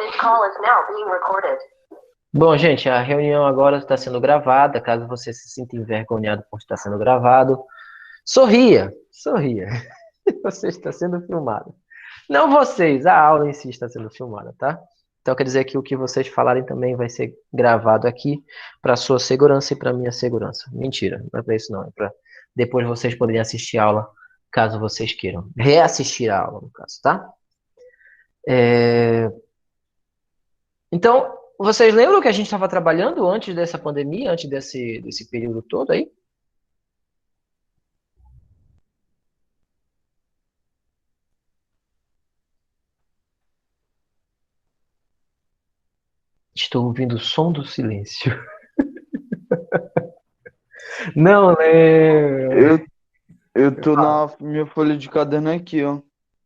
This call is now being recorded. Bom, gente, a reunião agora está sendo gravada. Caso você se sinta envergonhado por estar sendo gravado, sorria, sorria. Você está sendo filmado. Não vocês, a aula em si está sendo filmada, tá? Então quer dizer que o que vocês falarem também vai ser gravado aqui para sua segurança e para minha segurança. Mentira, não é para isso não, é para depois vocês poderem assistir a aula, caso vocês queiram. Reassistir a aula, no caso, tá? Então, vocês lembram que a gente estava trabalhando antes dessa pandemia, antes desse período todo aí? Estou ouvindo o som do silêncio. Não lembro. Eu tô na minha folha de caderno aqui, ó.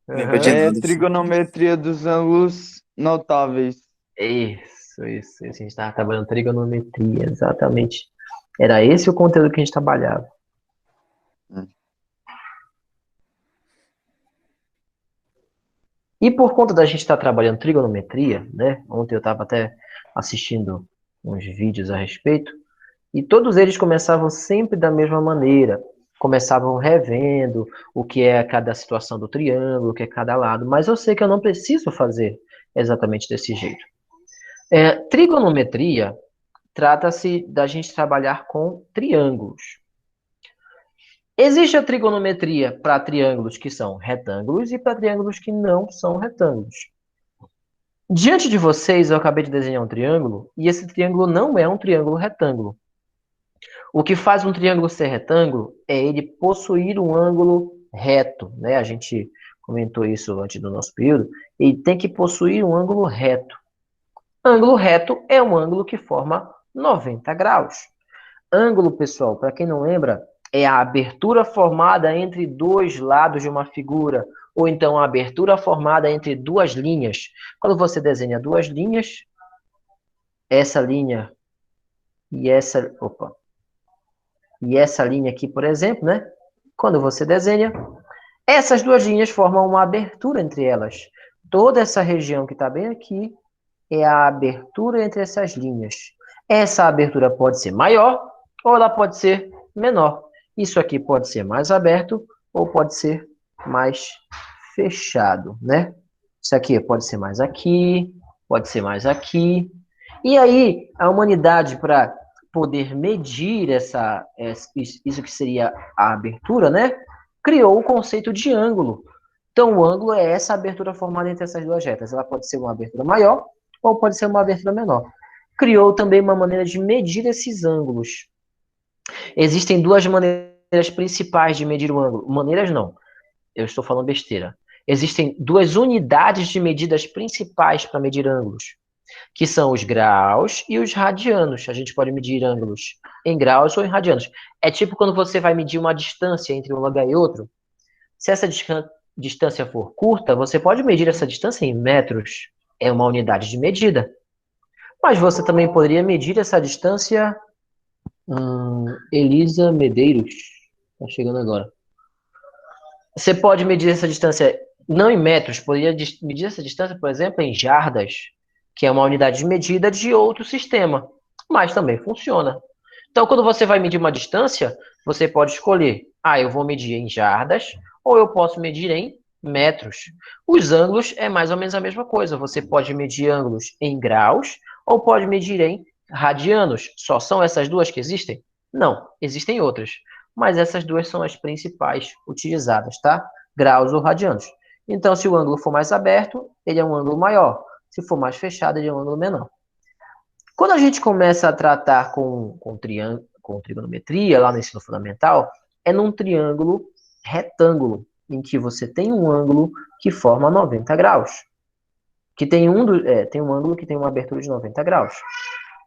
Lembra de Aham. nada, filho. Trigonometria dos ângulos notáveis. Isso. A gente estava trabalhando trigonometria, exatamente. Era esse o conteúdo que a gente trabalhava. E por conta da gente estar trabalhando trigonometria, né? Ontem eu estava até assistindo uns vídeos a respeito, e todos eles começavam sempre da mesma maneira. Começavam revendo o que é cada situação do triângulo, o que é cada lado, mas eu sei que eu não preciso fazer exatamente desse jeito. Trigonometria trata-se da gente trabalhar com triângulos. Existe a trigonometria para triângulos que são retângulos e para triângulos que não são retângulos. Diante de vocês, eu acabei de desenhar um triângulo, e esse triângulo não é um triângulo retângulo. O que faz um triângulo ser retângulo é ele possuir um ângulo reto, né? A gente comentou isso antes do nosso período. Ele tem que possuir um ângulo reto. Ângulo reto é um ângulo que forma 90 graus. Ângulo, pessoal, para quem não lembra, é a abertura formada entre dois lados de uma figura, ou então a abertura formada entre duas linhas. Quando você desenha duas linhas, essa linha e essa linha aqui, por exemplo, né? Quando você desenha, essas duas linhas formam uma abertura entre elas. Toda essa região que está bem aqui é a abertura entre essas linhas. Essa abertura pode ser maior ou ela pode ser menor. Isso aqui pode ser mais aberto ou pode ser mais fechado, né? Isso aqui pode ser mais aqui, pode ser mais aqui. E aí, a humanidade, para poder medir isso que seria a abertura, né? Criou o conceito de ângulo. Então, o ângulo é essa abertura formada entre essas duas retas. Ela pode ser uma abertura maior ou pode ser uma abertura menor. Criou também uma maneira de medir esses ângulos. Existem duas maneiras principais de medir o ângulo. Maneiras não, eu estou falando besteira. Existem duas unidades de medidas principais para medir ângulos, que são os graus e os radianos. A gente pode medir ângulos em graus ou em radianos. É tipo quando você vai medir uma distância entre um lugar e outro. Se essa distância for curta, você pode medir essa distância em metros. É uma unidade de medida. Mas você também poderia medir essa distância... Elisa Medeiros. Está chegando agora. Você pode medir essa distância não em metros, poderia medir essa distância, por exemplo, em jardas, que é uma unidade de medida de outro sistema, mas também funciona. Então, quando você vai medir uma distância, você pode escolher, eu vou medir em jardas, ou eu posso medir em metros. Os ângulos é mais ou menos a mesma coisa. Você pode medir ângulos em graus, ou pode medir em radianos. Só são essas duas que existem? Não, existem outras. Mas essas duas são as principais utilizadas, tá? Graus ou radianos. Então, se o ângulo for mais aberto, ele é um ângulo maior. Se for mais fechado, ele é um ângulo menor. Quando a gente começa a tratar com trigonometria, lá no ensino fundamental, é num triângulo retângulo, em que você tem um ângulo que forma 90 graus. Que tem um ângulo que tem uma abertura de 90 graus.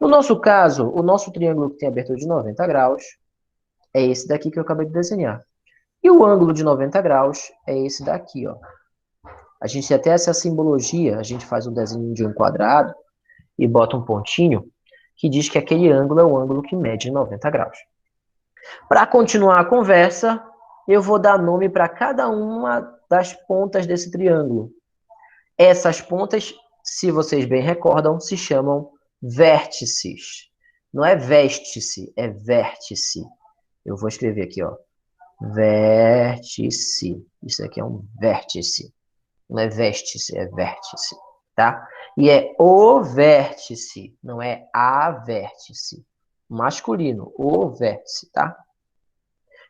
No nosso caso, o nosso triângulo que tem abertura de 90 graus é esse daqui que eu acabei de desenhar. E o ângulo de 90 graus é esse daqui, ó. A gente tem até essa simbologia, a gente faz um desenho de um quadrado e bota um pontinho que diz que aquele ângulo é o ângulo que mede 90 graus. Para continuar a conversa, eu vou dar nome para cada uma das pontas desse triângulo. Essas pontas se vocês bem recordam, se chamam vértices. Não é vértice, é vértice. Eu vou escrever aqui, ó. Vértice. Isso aqui é um vértice. Não é vértice, é vértice, tá? E é o vértice, não é a vértice. Masculino, o vértice, tá?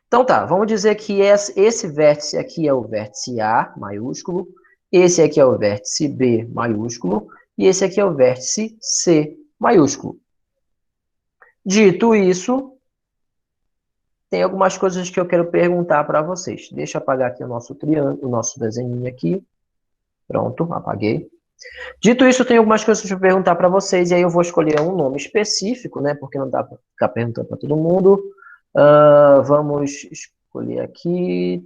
Então tá, vamos dizer que esse vértice aqui é o vértice A, maiúsculo, esse aqui é o vértice B, maiúsculo, e esse aqui é o vértice C, maiúsculo. Dito isso, tem algumas coisas que eu quero perguntar para vocês. Deixa eu apagar aqui o nosso triângulo, o nosso desenho aqui. Pronto, apaguei. Dito isso, tem algumas coisas para perguntar para vocês, e aí eu vou escolher um nome específico, né? Porque não dá para ficar perguntando para todo mundo. Vamos escolher aqui.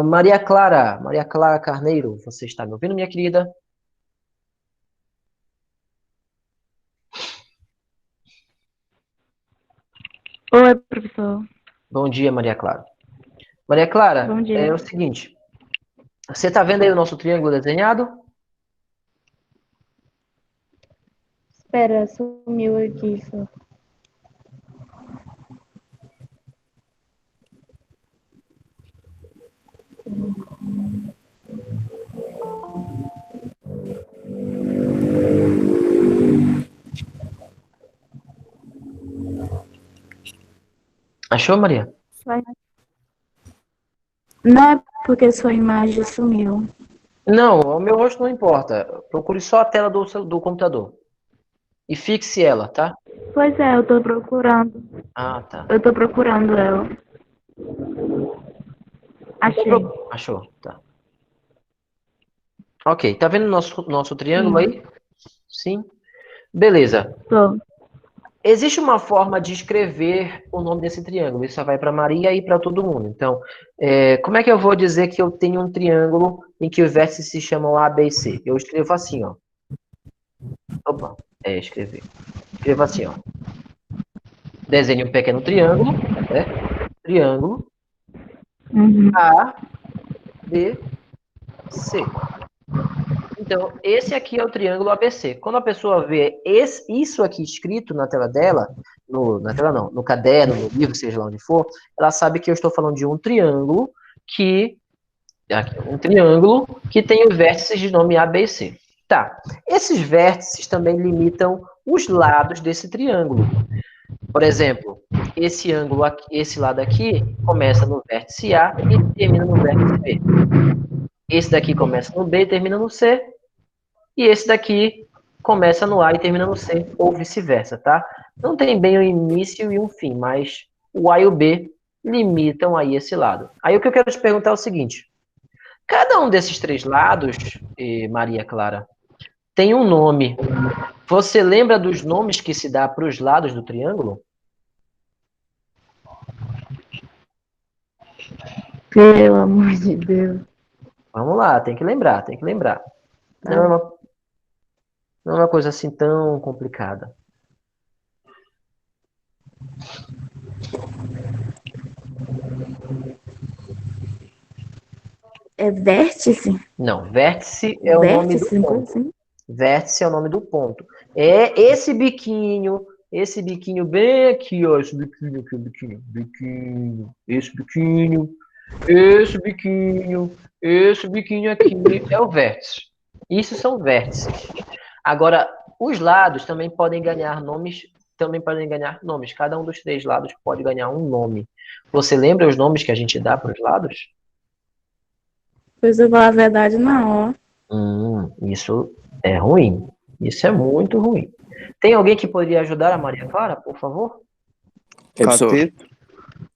Maria Clara Carneiro, você está me ouvindo, minha querida? Oi, professor. Bom dia, Maria Clara. Maria Clara, Bom dia. é o seguinte. Você está vendo aí o nosso triângulo desenhado? Espera, sumiu aqui. Só. Achou, Maria? Não é porque sua imagem sumiu. Não, o meu rosto não importa. Procure só a tela do computador. E fixe ela, tá? Pois é, eu tô procurando. Ah, tá. Eu tô procurando ela. Achei. Achou, tá. Ok, tá vendo nosso triângulo aí? Sim. Beleza. Tô. Existe uma forma de escrever o nome desse triângulo. Isso só vai para Maria e para todo mundo. Então, como é que eu vou dizer que eu tenho um triângulo em que os vértices se chamam A, B e C? Eu escrevo assim, ó. Opa, escrever. Escrevo assim, ó. Desenhe um pequeno triângulo, né? Triângulo A, B, C. Então, esse aqui é o triângulo ABC. Quando a pessoa vê isso aqui escrito na tela dela, na tela não, no caderno, no livro, seja lá onde for, ela sabe que eu estou falando de um triângulo que tem os vértices de nome A, B e C. Tá. Esses vértices também limitam os lados desse triângulo. Por exemplo, esse ângulo aqui, esse lado aqui começa no vértice A e termina no vértice B. Esse daqui começa no B e termina no C. E esse daqui começa no A e termina no C, ou vice-versa, tá? Não tem bem um início e um fim, mas o A e o B limitam aí esse lado. Aí o que eu quero te perguntar é o seguinte. Cada um desses três lados, Maria Clara, tem um nome. Você lembra dos nomes que se dá para os lados do triângulo? Pelo amor de Deus. Vamos lá, tem que lembrar, tem que lembrar. Não é uma coisa assim tão complicada. É vértice? Não, vértice é o nome do ponto. Assim? Vértice é o nome do ponto. É esse biquinho bem aqui, ó. Esse biquinho aqui, esse biquinho aqui é o vértice. Isso são vértices. Agora, os lados também podem ganhar nomes. Cada um dos três lados pode ganhar um nome. Você lembra os nomes que a gente dá para os lados? Pois eu falar a verdade, não, ó. Isso é ruim. Isso é muito ruim. Tem alguém que poderia ajudar a Maria Clara, por favor? Cateto.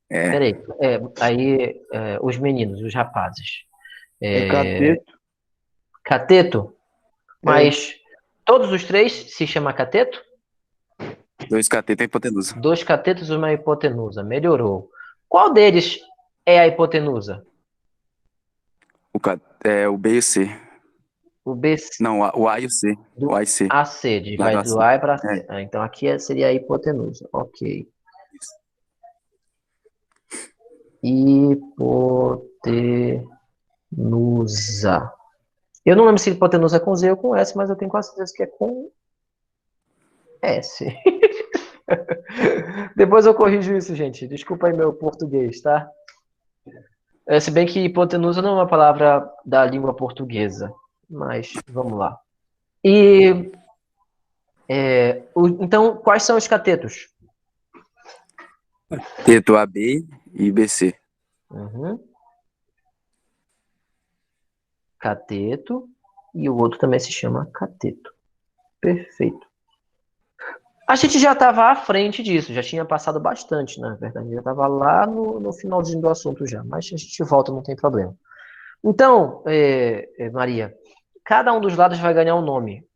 Peraí. Os meninos, os rapazes. Cateto. Cateto? Mas todos os três se chama cateto? 2 catetos é hipotenusa. 2 catetos e uma hipotenusa. Melhorou. Qual deles é a hipotenusa? O B e o C. O B. Não, o A e o C. O A e C. AC, vai do A para C. Então aqui seria a hipotenusa. Ok. Hipotenusa. Nusa. Eu não lembro se hipotenusa é com Z ou com S, mas eu tenho quase certeza que é com S. Depois eu corrijo isso, gente. Desculpa aí meu português, tá? Se bem que hipotenusa não é uma palavra da língua portuguesa. Mas vamos lá. E então, quais são os catetos? Teto AB e BC. Uhum. Cateto. E o outro também se chama cateto. Perfeito. A gente já estava à frente disso, já tinha passado bastante, na verdade. Já estava lá no finalzinho do assunto já, mas a gente volta, não tem problema. Então, Maria, cada um dos lados vai ganhar um nome.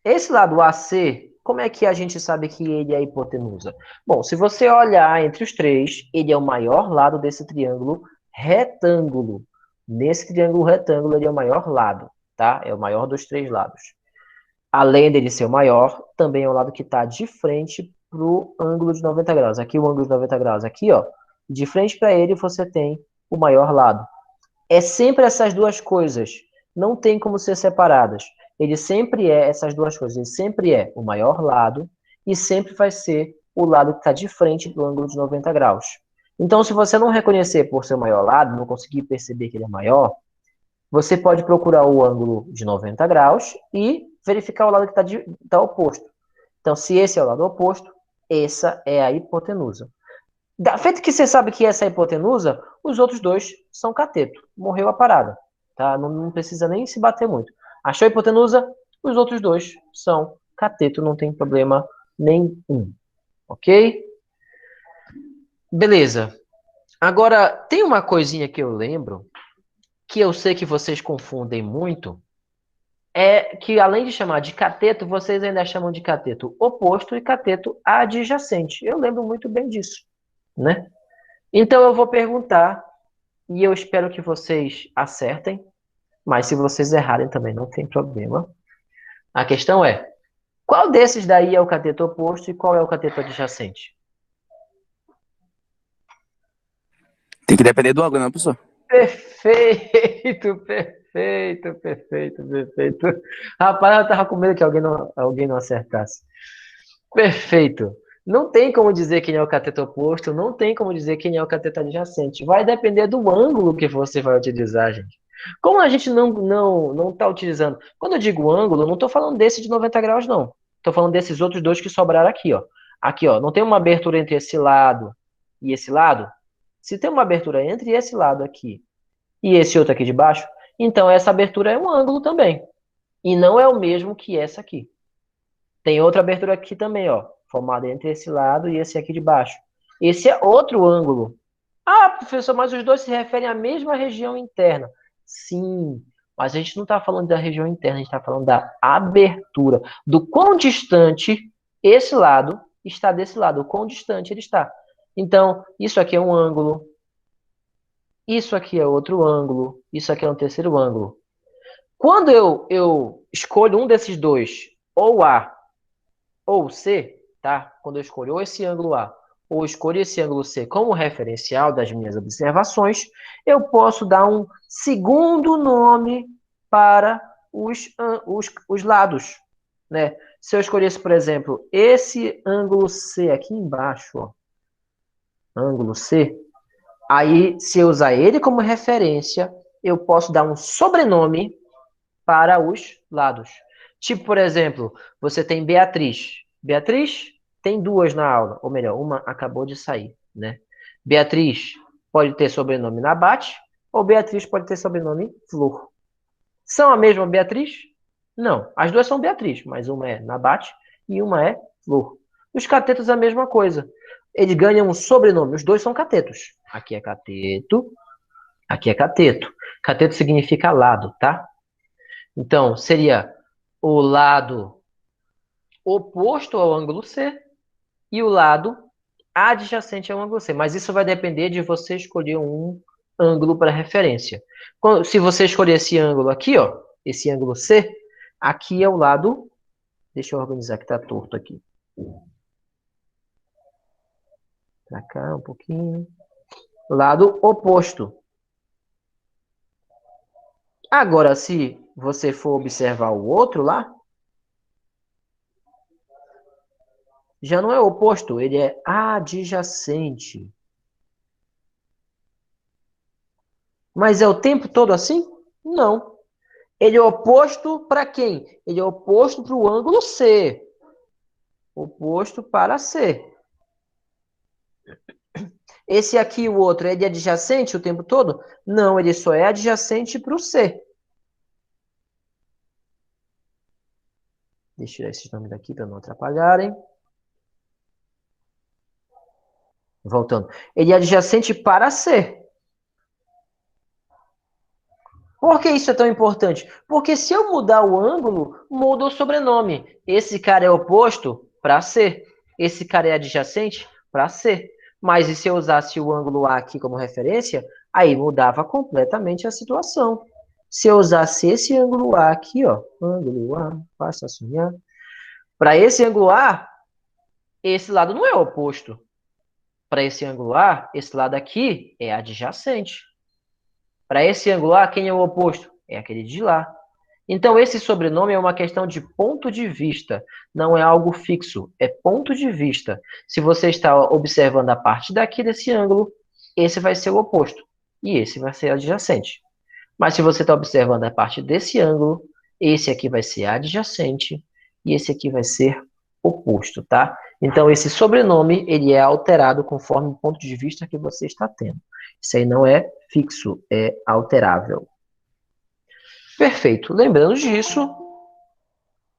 Esse lado AC, como é que a gente sabe que ele é a hipotenusa? Bom, se você olhar entre os três, ele é o maior lado desse triângulo retângulo. Nesse triângulo retângulo, ele é o maior lado, tá? É o maior dos três lados. Além dele ser o maior, também é o lado que está de frente para o ângulo de 90 graus. Aqui o ângulo de 90 graus, aqui, ó. De frente para ele, você tem o maior lado. É sempre essas duas coisas. Não tem como ser separadas. Ele sempre é essas duas coisas. Ele sempre é o maior lado e sempre vai ser o lado que está de frente do ângulo de 90 graus. Então, se você não reconhecer por ser o maior lado, não conseguir perceber que ele é maior, você pode procurar o ângulo de 90 graus e verificar o lado que está oposto. Então, se esse é o lado oposto, essa é a hipotenusa. Feito que você sabe que essa é a hipotenusa, os outros dois são cateto. Morreu a parada. Tá? Não precisa nem se bater muito. Achou a hipotenusa? Os outros dois são cateto, não tem problema nenhum. Ok? Beleza. Agora, tem uma coisinha que eu lembro, que eu sei que vocês confundem muito, é que além de chamar de cateto, vocês ainda chamam de cateto oposto e cateto adjacente. Eu lembro muito bem disso, né? Então eu vou perguntar e eu espero que vocês acertem, mas se vocês errarem também não tem problema. A questão é, qual desses daí é o cateto oposto e qual é o cateto adjacente? Tem que depender do ângulo, não, professor? Perfeito, perfeito, perfeito, perfeito. Rapaz, eu tava com medo que alguém não acertasse. Perfeito. Não tem como dizer quem é o cateto oposto, não tem como dizer quem é o cateto adjacente. Vai depender do ângulo que você vai utilizar, gente. Como a gente não está utilizando. Quando eu digo ângulo, eu não estou falando desse de 90 graus, não. Estou falando desses outros dois que sobraram aqui, ó. Aqui, ó. Não tem uma abertura entre esse lado e esse lado? Se tem uma abertura entre esse lado aqui e esse outro aqui de baixo, então essa abertura é um ângulo também. E não é o mesmo que essa aqui. Tem outra abertura aqui também, ó, formada entre esse lado e esse aqui de baixo. Esse é outro ângulo. Ah, professor, mas os dois se referem à mesma região interna. Sim, mas a gente não está falando da região interna, a gente está falando da abertura, do quão distante esse lado está desse lado, o quão distante ele está. Então, isso aqui é um ângulo, isso aqui é outro ângulo, isso aqui é um terceiro ângulo. Quando eu escolho um desses dois, ou A ou C, tá? Quando eu escolho ou esse ângulo A ou escolho esse ângulo C como referencial das minhas observações, eu posso dar um segundo nome para os lados, né? Se eu escolhesse, por exemplo, esse ângulo C aqui embaixo, ó, ângulo C, aí se eu usar ele como referência, eu posso dar um sobrenome para os lados. Tipo, por exemplo, você tem Beatriz. Beatriz tem duas na aula, ou melhor, uma acabou de sair, né? Beatriz pode ter sobrenome Nabate, ou Beatriz pode ter sobrenome Flor. São a mesma Beatriz? Não, as duas são Beatriz, mas uma é Nabate e uma é Flor. Os catetos é a mesma coisa. Eles ganham um sobrenome, os dois são catetos. Aqui é cateto, aqui é cateto. Cateto significa lado, tá? Então, seria o lado oposto ao ângulo C e o lado adjacente ao ângulo C. Mas isso vai depender de você escolher um ângulo para referência. Se você escolher esse ângulo aqui, ó, esse ângulo C, aqui é o lado... Deixa eu organizar que está torto aqui. Para cá um pouquinho. Lado oposto. Agora, se você for observar o outro lá, já não é oposto, ele é adjacente. Mas é o tempo todo assim? Não. Ele é oposto para quem? Ele é oposto para o ângulo C. Oposto para C. Esse aqui, o outro, é de adjacente o tempo todo? Não, ele só é adjacente para o C. Deixa eu tirar esses nomes daqui para não atrapalharem. Voltando. Ele é adjacente para C. Por que isso é tão importante? Porque se eu mudar o ângulo, muda o sobrenome. Esse cara é oposto para C. Esse cara é adjacente para C. Mas e se eu usasse o ângulo A aqui como referência, aí mudava completamente a situação. Se eu usasse esse ângulo A aqui, ó, ângulo A, faça sonhar. Para esse ângulo A, esse lado não é oposto. Para esse ângulo A, esse lado aqui é adjacente. Para esse ângulo A, quem é o oposto? É aquele de lá. Então, esse sobrenome é uma questão de ponto de vista, não é algo fixo, é ponto de vista. Se você está observando a parte daqui desse ângulo, esse vai ser o oposto, e esse vai ser adjacente. Mas se você está observando a parte desse ângulo, esse aqui vai ser adjacente, e esse aqui vai ser oposto, tá? Então, esse sobrenome, ele é alterado conforme o ponto de vista que você está tendo. Isso aí não é fixo, é alterável. Perfeito. Lembrando disso,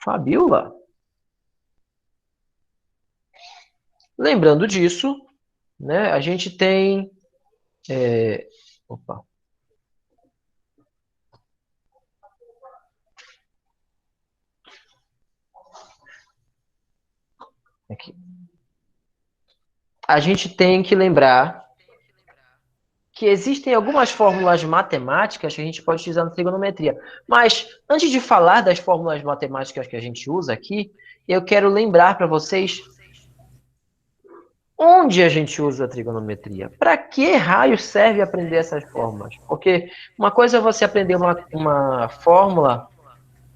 Fabiola. Lembrando disso, né, a gente tem... Opa. Aqui. A gente tem que lembrar que existem algumas fórmulas matemáticas que a gente pode utilizar na trigonometria. Mas, antes de falar das fórmulas matemáticas que a gente usa aqui, eu quero lembrar para vocês onde a gente usa a trigonometria. Para que raio serve aprender essas fórmulas? Porque uma coisa é você aprender uma fórmula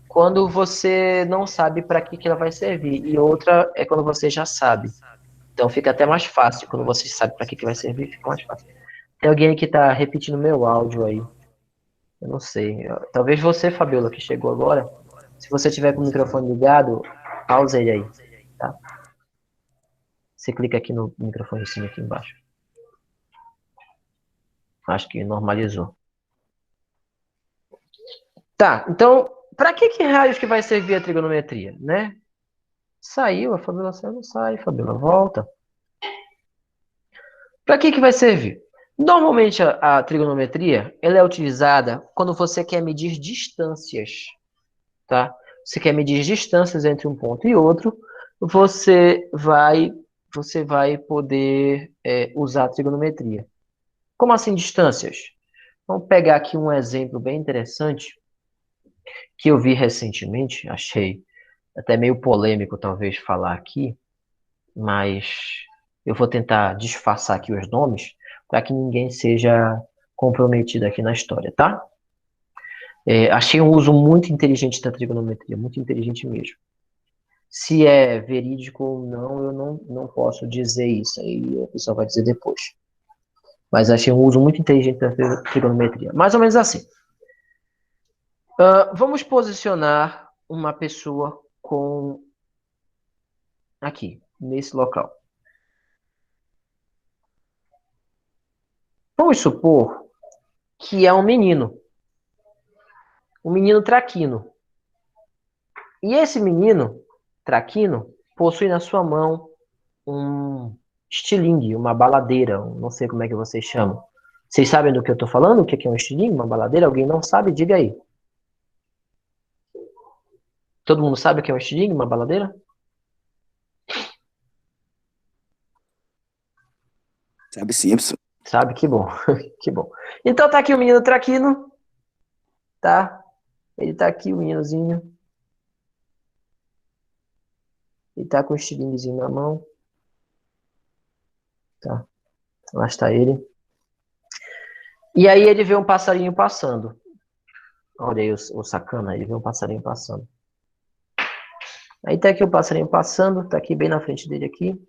quando você não sabe para que ela vai servir, e outra é quando você já sabe. Então fica até mais fácil, quando você sabe para que vai servir, fica mais fácil. Tem alguém aí que está repetindo meu áudio aí. Eu não sei. Talvez você, Fabiola, que chegou agora. Se você tiver com o microfone ligado, pausa ele aí, tá? Você clica aqui no microfonezinho aqui embaixo. Acho que normalizou. Tá, então, para que raios que vai servir a trigonometria, né? Saiu, a Fabiola saiu, não sai, Fabiola, volta. Para que vai servir? Normalmente a trigonometria ela é utilizada quando você quer medir distâncias, tá? Você quer medir distâncias entre um ponto e outro, você vai poder usar a trigonometria. Como assim distâncias? Vamos pegar aqui um exemplo bem interessante que eu vi recentemente, achei até meio polêmico talvez falar aqui, mas eu vou tentar disfarçar aqui os nomes para que ninguém seja comprometido aqui na história, tá? Achei um uso muito inteligente da trigonometria, muito inteligente mesmo. Se é verídico ou não, eu não posso dizer isso, aí a pessoa vai dizer depois. Mas achei um uso muito inteligente da trigonometria. Mais ou menos assim. Vamos posicionar uma pessoa aqui, nesse local. Vamos supor que é um menino traquino. E esse menino traquino possui na sua mão um estilingue, uma baladeira, não sei como é que vocês chamam. Vocês sabem do que eu estou falando? O que é um estilingue, uma baladeira? Alguém não sabe? Diga aí. Todo mundo sabe o que é um estilingue, uma baladeira? Sabe sim, professor. Sabe? Que bom. Que bom. Então tá aqui o menino traquino, tá? Ele tá aqui, o meninozinho. Ele tá com o estilinguezinho na mão. Tá. Lá está ele. E aí ele vê um passarinho passando. Olha aí o sacana, ele vê um passarinho passando. Aí tá aqui o passarinho passando, tá aqui bem na frente dele aqui.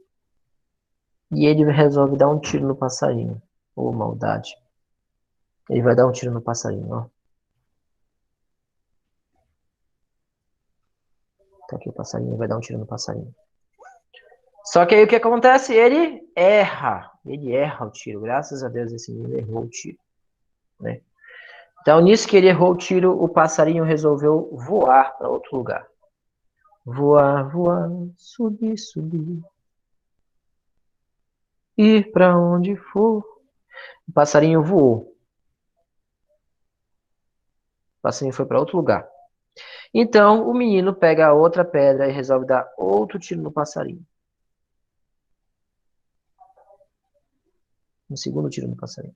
E ele resolve dar um tiro no passarinho. Ô, maldade. Ele vai dar um tiro no passarinho, ó. Tá aqui o passarinho, vai dar um tiro no passarinho. Só que aí o que acontece? Ele erra. Ele erra o tiro. Graças a Deus esse menino errou o tiro, né? Então, nisso que ele errou o tiro, o passarinho resolveu voar para outro lugar. Voar, voar, subir, subir. Ir para onde for. O passarinho voou. O passarinho foi para outro lugar. Então, o menino pega a outra pedra e resolve dar outro tiro no passarinho. Um segundo tiro no passarinho.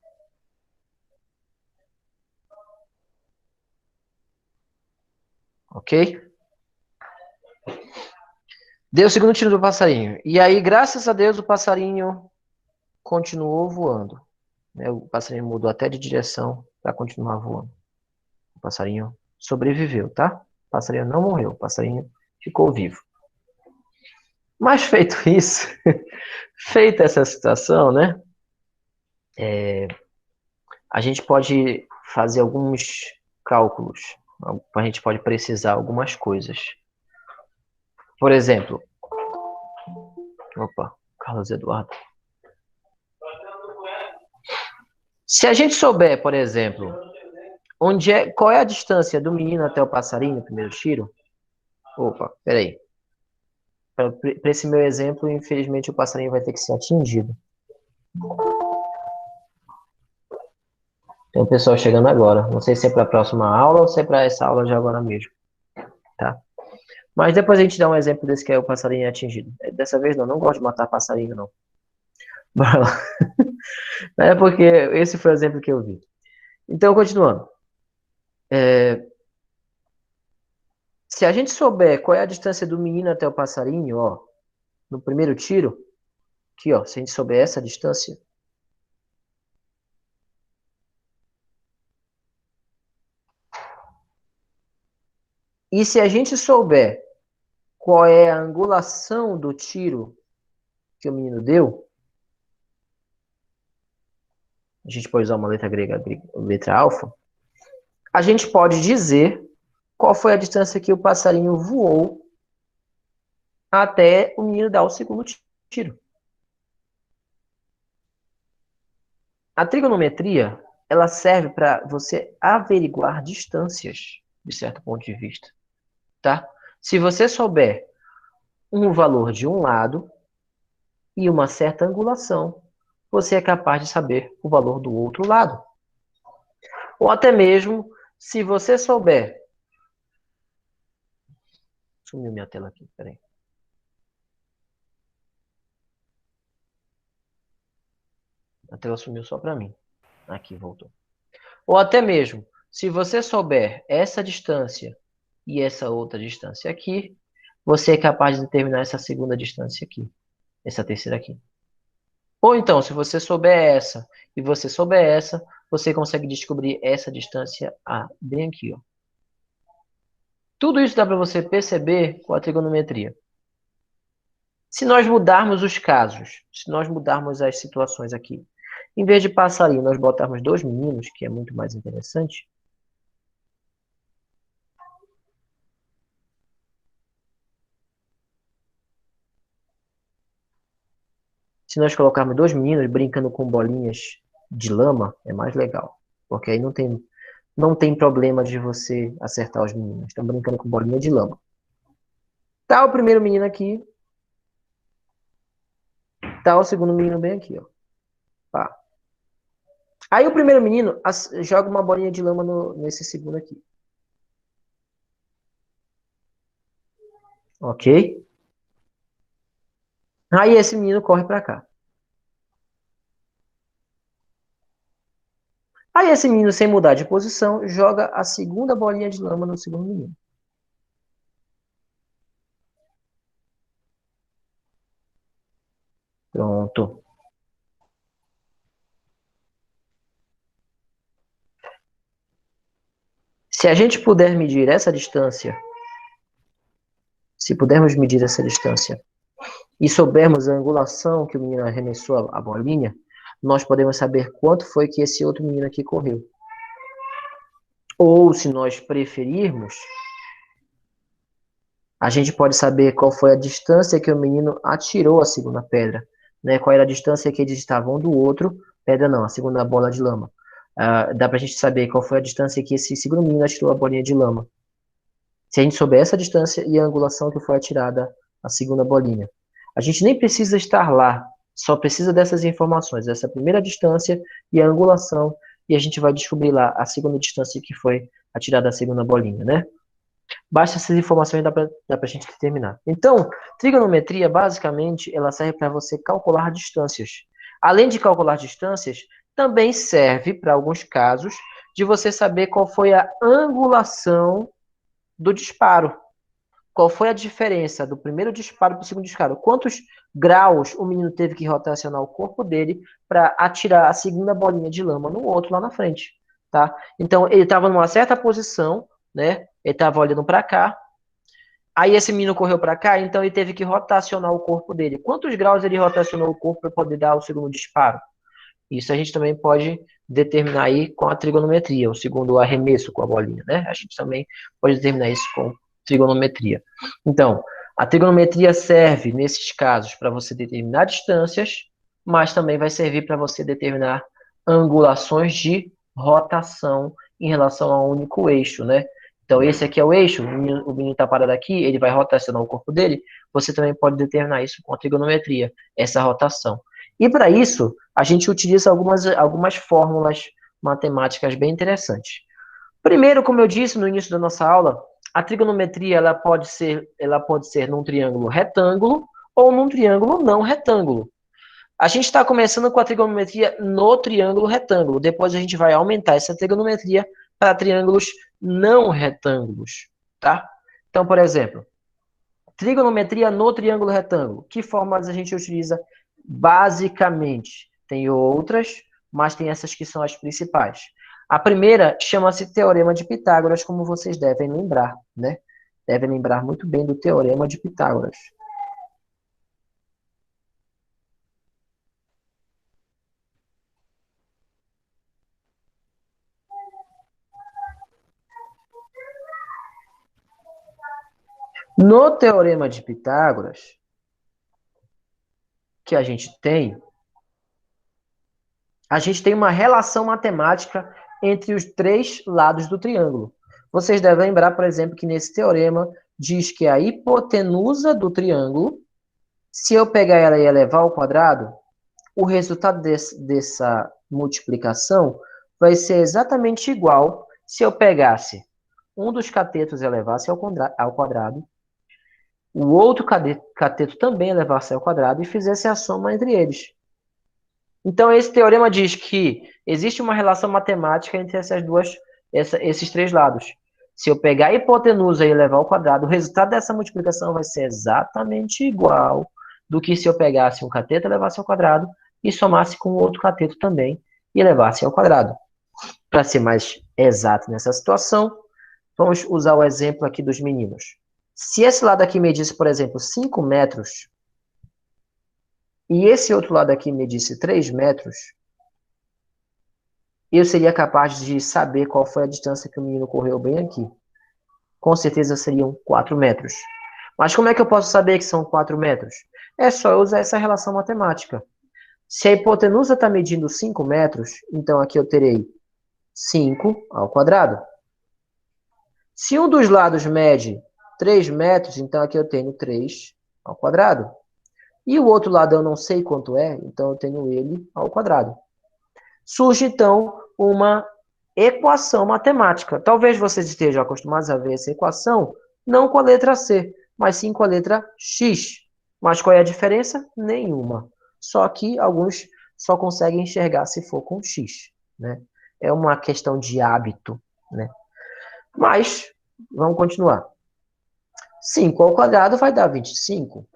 Ok? Deu o segundo tiro do passarinho. E aí, graças a Deus, o passarinho continuou voando. Né? O passarinho mudou até de direção para continuar voando. O passarinho sobreviveu, tá? O passarinho não morreu. O passarinho ficou vivo. Mas feito isso, feita essa situação, né? A gente pode fazer alguns cálculos. A gente pode precisar algumas coisas. Por exemplo, opa, Carlos Eduardo. Se a gente souber, por exemplo, qual é a distância do menino até o passarinho no primeiro tiro? Opa, peraí. Para esse meu exemplo, infelizmente o passarinho vai ter que ser atingido. Tem um pessoal chegando agora. Não sei se é para a próxima aula ou se é para essa aula de agora mesmo. Tá? Mas depois a gente dá um exemplo desse que é o passarinho atingido. Dessa vez não gosto de matar passarinho, não. Bora lá. É porque esse foi o exemplo que eu vi. Então, continuando. Se a gente souber qual é a distância do menino até o passarinho, ó, no primeiro tiro, aqui, ó, se a gente souber essa distância, e se a gente souber qual é a angulação do tiro que o menino deu, a gente pode usar uma letra grega, letra alfa, a gente pode dizer qual foi a distância que o passarinho voou até o menino dar o segundo tiro. A trigonometria, ela serve para você averiguar distâncias, de certo ponto de vista, tá? Se você souber um valor de um lado e uma certa angulação, você é capaz de saber o valor do outro lado. Ou até mesmo, se você souber... Sumiu minha tela aqui, peraí. A tela sumiu só para mim. Aqui, voltou. Ou até mesmo, se você souber essa distância e essa outra distância aqui, você é capaz de determinar essa segunda distância aqui, essa terceira aqui. Ou então, se você souber essa e você souber essa, você consegue descobrir essa distância bem aqui, ó. Tudo isso dá para você perceber com a trigonometria. Se nós mudarmos os casos, se nós mudarmos as situações aqui, em vez de passarinho, nós botarmos dois meninos, que é muito mais interessante. Se nós colocarmos dois meninos brincando com bolinhas de lama, é mais legal. Porque aí não tem problema de você acertar os meninos. Estão brincando com bolinha de lama. Tá o primeiro menino aqui. Tá o segundo menino bem aqui, ó. Pá. Aí o primeiro menino joga uma bolinha de lama nesse segundo aqui. Ok? Aí esse menino corre pra cá. Aí esse menino, sem mudar de posição, joga a segunda bolinha de lama no segundo menino. Pronto. Se a gente puder medir essa distância, se pudermos medir essa distância e soubermos a angulação que o menino arremessou a bolinha, nós podemos saber quanto foi que esse outro menino aqui correu. Ou, se nós preferirmos, a gente pode saber qual foi a distância que o menino atirou a segunda pedra, né? Qual era a distância que eles estavam um do outro, pedra não, a segunda bola de lama. Dá pra gente saber qual foi a distância que esse segundo menino atirou a bolinha de lama. Se a gente souber essa distância e a angulação que foi atirada a segunda bolinha. A gente nem precisa estar lá, só precisa dessas informações, essa primeira distância e a angulação, e a gente vai descobrir lá a segunda distância que foi atirada a segunda bolinha, né? Basta essas informações, dá pra gente determinar. Então, trigonometria, basicamente, ela serve para você calcular distâncias. Além de calcular distâncias, também serve, para alguns casos, de você saber qual foi a angulação do disparo. Qual foi a diferença do primeiro disparo para o segundo disparo? Quantos graus o menino teve que rotacionar o corpo dele para atirar a segunda bolinha de lama no outro lá na frente, tá? Então, ele estava numa certa posição, né? Ele estava olhando para cá. Aí esse menino correu para cá, então ele teve que rotacionar o corpo dele. Quantos graus ele rotacionou o corpo para poder dar o segundo disparo? Isso a gente também pode determinar aí com a trigonometria, o segundo arremesso com a bolinha, né? A gente também pode determinar isso com trigonometria. Então, a trigonometria serve, nesses casos, para você determinar distâncias, mas também vai servir para você determinar angulações de rotação em relação a um único eixo, né? Então, esse aqui é o eixo, o menino está parado aqui, ele vai rotacionar o corpo dele, você também pode determinar isso com a trigonometria, essa rotação. E para isso, a gente utiliza algumas fórmulas matemáticas bem interessantes. Primeiro, como eu disse no início da nossa aula, a trigonometria ela pode ser num triângulo retângulo ou num triângulo não retângulo. A gente está começando com a trigonometria no triângulo retângulo. Depois a gente vai aumentar essa trigonometria para triângulos não retângulos, tá? Então, por exemplo, trigonometria no triângulo retângulo. Que fórmulas a gente utiliza basicamente? Tem outras, mas tem essas que são as principais. A primeira chama-se Teorema de Pitágoras, como vocês devem lembrar, né? Devem lembrar muito bem do Teorema de Pitágoras. No Teorema de Pitágoras, que a gente tem uma relação matemática entre os três lados do triângulo. Vocês devem lembrar, por exemplo, que nesse teorema diz que a hipotenusa do triângulo, se eu pegar ela e elevar ao quadrado, o resultado dessa multiplicação vai ser exatamente igual se eu pegasse um dos catetos e elevasse ao quadrado, o outro cateto também elevasse ao quadrado e fizesse a soma entre eles. Então, esse teorema diz que existe uma relação matemática entre esses três lados. Se eu pegar a hipotenusa e elevar ao quadrado, o resultado dessa multiplicação vai ser exatamente igual do que se eu pegasse um cateto e levasse ao quadrado e somasse com o outro cateto também e levasse ao quadrado. Para ser mais exato nessa situação, vamos usar o exemplo aqui dos meninos. Se esse lado aqui medisse, por exemplo, 5 metros, e esse outro lado aqui medisse 3 metros, eu seria capaz de saber qual foi a distância que o menino correu bem aqui. Com certeza seriam 4 metros. Mas como é que eu posso saber que são 4 metros? É só eu usar essa relação matemática. Se a hipotenusa está medindo 5 metros, então aqui eu terei 5 ao quadrado. Se um dos lados mede 3 metros, então aqui eu tenho 3 ao quadrado. E o outro lado eu não sei quanto é, então eu tenho ele ao quadrado. Surge, então, uma equação matemática. Talvez vocês estejam acostumados a ver essa equação, não com a letra C, mas sim com a letra X. Mas qual é a diferença? Nenhuma. Só que alguns só conseguem enxergar se for com X, né? É uma questão de hábito, né? Mas, vamos continuar. 5 ao quadrado vai dar 25.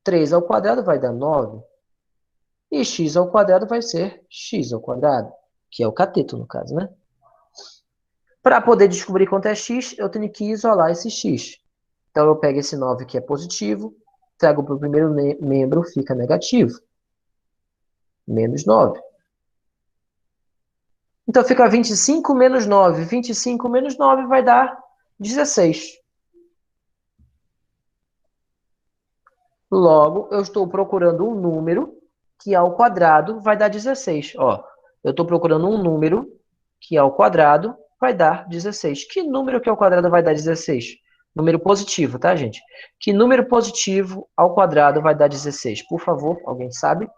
3 ao quadrado vai dar 9. E x ao quadrado vai ser x ao quadrado, que é o cateto, no caso, né? Para poder descobrir quanto é x, eu tenho que isolar esse x. Então, eu pego esse 9 que é positivo, trago para o primeiro membro, fica negativo. Menos 9. Então, fica 25 menos 9. 25 menos 9 vai dar 16. Logo, eu estou procurando um número que ao quadrado vai dar 16. Ó, eu estou procurando um número que ao quadrado vai dar 16. Que número que ao quadrado vai dar 16? Número positivo, tá, gente? Que número positivo ao quadrado vai dar 16? Por favor, alguém sabe?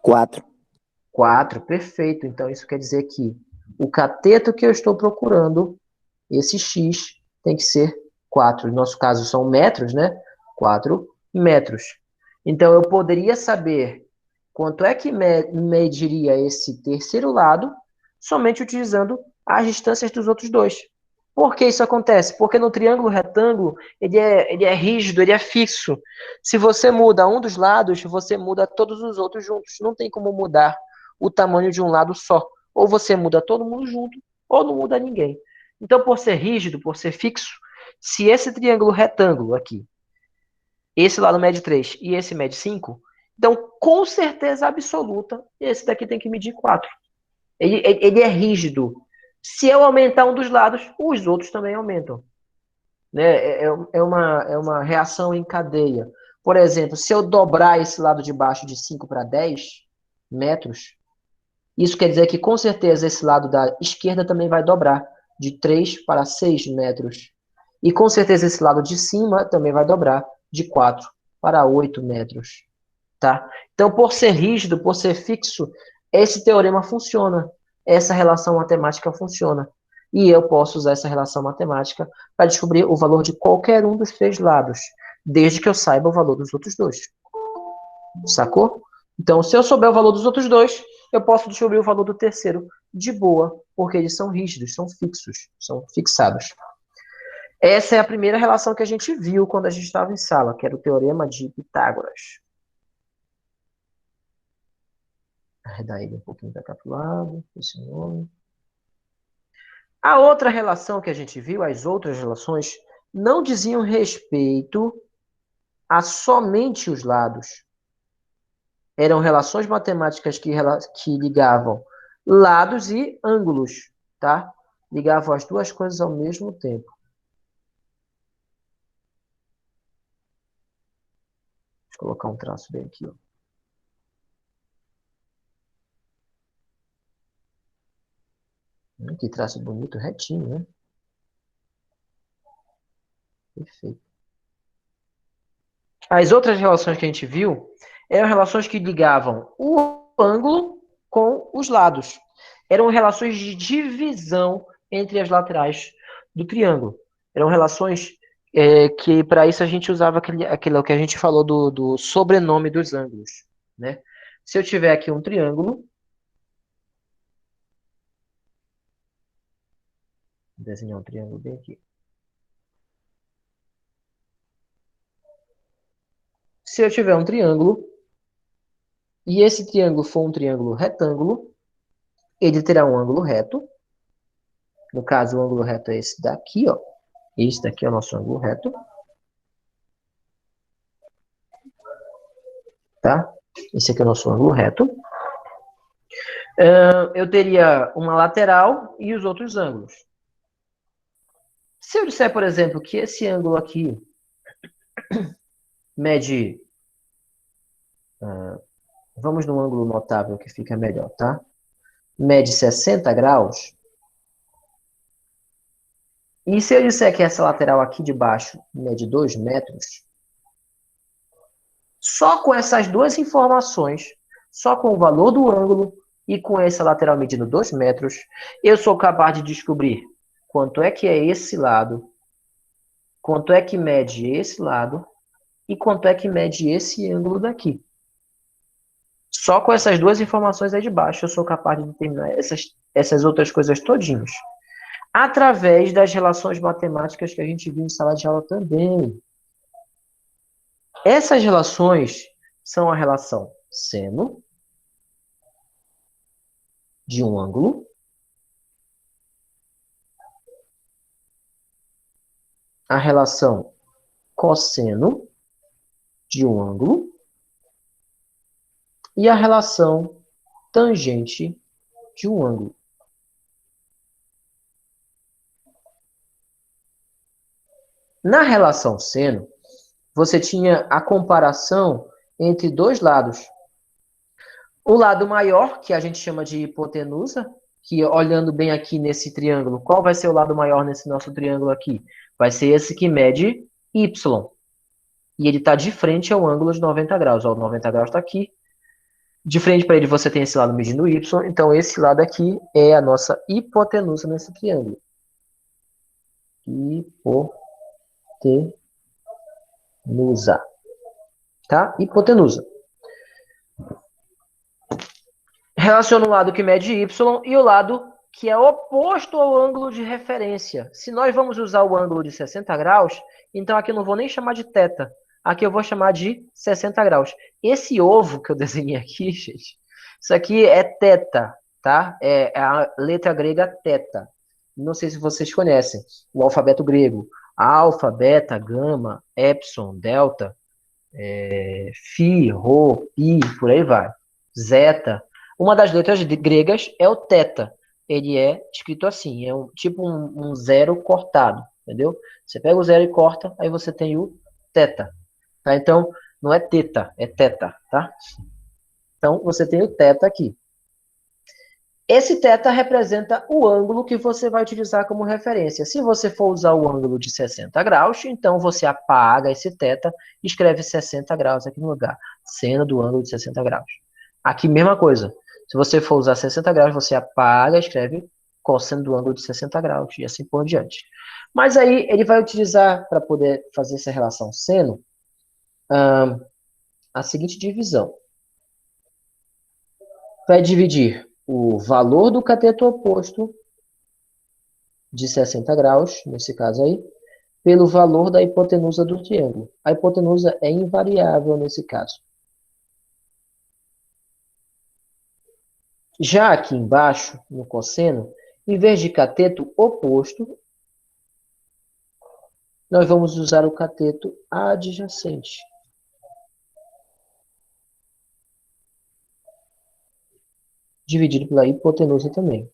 4. 4, perfeito. Então, isso quer dizer que o cateto que eu estou procurando, esse x, tem que ser 4. No nosso caso, são metros, né? 4 metros. Então, eu poderia saber quanto é que mediria esse terceiro lado somente utilizando as distâncias dos outros dois. Por que isso acontece? Porque no triângulo retângulo, ele é rígido, ele é fixo. Se você muda um dos lados, você muda todos os outros juntos. Não tem como mudar o tamanho de um lado só. Ou você muda todo mundo junto, ou não muda ninguém. Então, por ser rígido, por ser fixo, se esse triângulo retângulo aqui, esse lado mede 3 e esse mede 5, então, com certeza absoluta, esse daqui tem que medir 4. Ele é rígido. Se eu aumentar um dos lados, os outros também aumentam. Né? É uma reação em cadeia. Por exemplo, se eu dobrar esse lado de baixo de 5 para 10 metros, isso quer dizer que, com certeza, esse lado da esquerda também vai dobrar de 3 para 6 metros. E, com certeza, esse lado de cima também vai dobrar de 4 para 8 metros. Tá? Então, por ser rígido, por ser fixo, esse teorema funciona. Essa relação matemática funciona. E eu posso usar essa relação matemática para descobrir o valor de qualquer um dos 3 lados, desde que eu saiba o valor dos outros dois. Sacou? Então, se eu souber o valor dos outros dois, eu posso descobrir o valor do terceiro de boa, porque eles são rígidos, são fixos, são fixados. Essa é a primeira relação que a gente viu quando a gente estava em sala, que era o teorema de Pitágoras. Arredar ele um pouquinho para cá para o lado, esse nome. A outra relação que a gente viu, as outras relações, não diziam respeito a somente os lados. Eram relações matemáticas que ligavam lados e ângulos, tá? Ligavam as duas coisas ao mesmo tempo. Deixa eu colocar um traço bem aqui, ó. Que traço bonito, retinho, né? Perfeito. As outras relações que a gente viu eram relações que ligavam o ângulo com os lados. Eram relações de divisão entre as laterais do triângulo. Eram relações que, para isso, a gente usava aquilo que a gente falou do sobrenome dos ângulos. Né? Se eu tiver aqui um triângulo, vou desenhar um triângulo bem aqui. Se eu tiver um triângulo, e esse triângulo for um triângulo retângulo, ele terá um ângulo reto. No caso, o ângulo reto é esse daqui, ó. Esse daqui é o nosso ângulo reto. Tá? Esse aqui é o nosso ângulo reto. Eu teria uma lateral e os outros ângulos. Se eu disser, por exemplo, que esse ângulo aqui mede... vamos num ângulo notável que fica melhor, tá? Mede 60 graus. E se eu disser que essa lateral aqui de baixo mede 2 metros, só com essas duas informações, só com o valor do ângulo e com essa lateral medindo 2 metros, eu sou capaz de descobrir quanto é que é esse lado, quanto é que mede esse lado e quanto é que mede esse ângulo daqui. Só com essas duas informações aí de baixo, eu sou capaz de determinar essas outras coisas todinhas. Através das relações matemáticas que a gente viu em sala de aula também. Essas relações são a relação seno de um ângulo a relação cosseno de um ângulo e a relação tangente de um ângulo. Na relação seno, você tinha a comparação entre dois lados. O lado maior, que a gente chama de hipotenusa, que olhando bem aqui nesse triângulo, qual vai ser o lado maior nesse nosso triângulo aqui? Vai ser esse que mede y. E ele está de frente ao ângulo de 90 graus. Ó, o 90 graus está aqui. De frente para ele você tem esse lado medindo y. Então esse lado aqui é a nossa hipotenusa nesse triângulo. Hipotenusa. Tá? Hipotenusa. Relaciona o lado que mede y e o lado que é oposto ao ângulo de referência. Se nós vamos usar o ângulo de 60 graus, então aqui eu não vou nem chamar de θ. Aqui eu vou chamar de 60 graus. Esse ovo que eu desenhei aqui, gente, isso aqui é θ, tá? É a letra grega θ. Não sei se vocês conhecem o alfabeto grego. Alfa, beta, gama, epsilon, delta, Φ, Rho, Pi, por aí vai. Zeta. Uma das letras gregas é o θ. Ele é escrito assim, é tipo um zero cortado, entendeu? Você pega o zero e corta, aí você tem o θ. Tá? Então, não é θ, é θ, tá? Então, você tem o θ aqui. Esse θ representa o ângulo que você vai utilizar como referência. Se você for usar o ângulo de 60 graus, então você apaga esse θ e escreve 60 graus aqui no lugar. Seno do ângulo de 60 graus. Aqui, mesma coisa. Se você for usar 60 graus, você apaga e escreve cosseno do ângulo de 60 graus e assim por diante. Mas aí, ele vai utilizar, para poder fazer essa relação seno, a seguinte divisão. Vai dividir o valor do cateto oposto de 60 graus, nesse caso aí, pelo valor da hipotenusa do triângulo. A hipotenusa é invariável nesse caso. Já aqui embaixo, no cosseno, em vez de cateto oposto, nós vamos usar o cateto adjacente. Dividido pela hipotenusa também.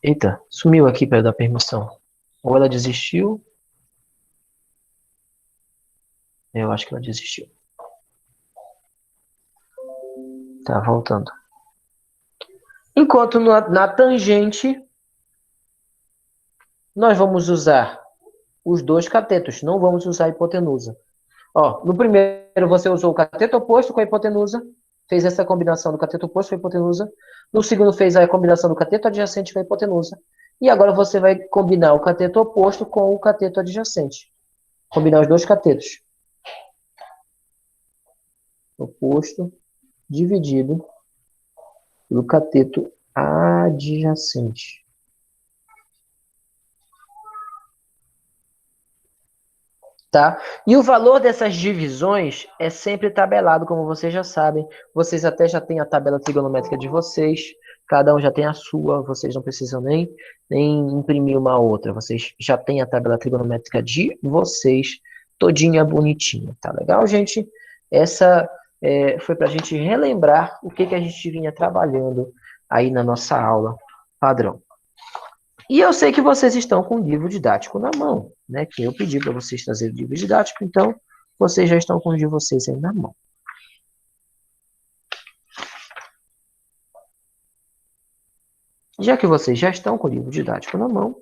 Eita, sumiu aqui para dar permissão. Ou ela desistiu. Eu acho que ela desistiu. Tá, voltando. Enquanto na tangente, nós vamos usar os dois catetos, não vamos usar a hipotenusa. Ó, no primeiro você usou o cateto oposto com a hipotenusa, fez essa combinação do cateto oposto com a hipotenusa. No segundo fez a combinação do cateto adjacente com a hipotenusa. E agora você vai combinar o cateto oposto com o cateto adjacente. Combinar os dois catetos. Oposto dividido pelo cateto adjacente. Tá? E o valor dessas divisões é sempre tabelado, como vocês já sabem. Vocês até já têm a tabela trigonométrica de vocês. Cada um já tem a sua. Vocês não precisam nem imprimir uma outra. Vocês já têm a tabela trigonométrica de vocês, todinha bonitinha. Tá legal, gente? Essa foi para a gente relembrar o que a gente vinha trabalhando aí na nossa aula padrão. E eu sei que vocês estão com o livro didático na mão, né? Que eu pedi para vocês trazerem o livro didático, então vocês já estão com o de vocês aí na mão. Já que vocês já estão com o livro didático na mão,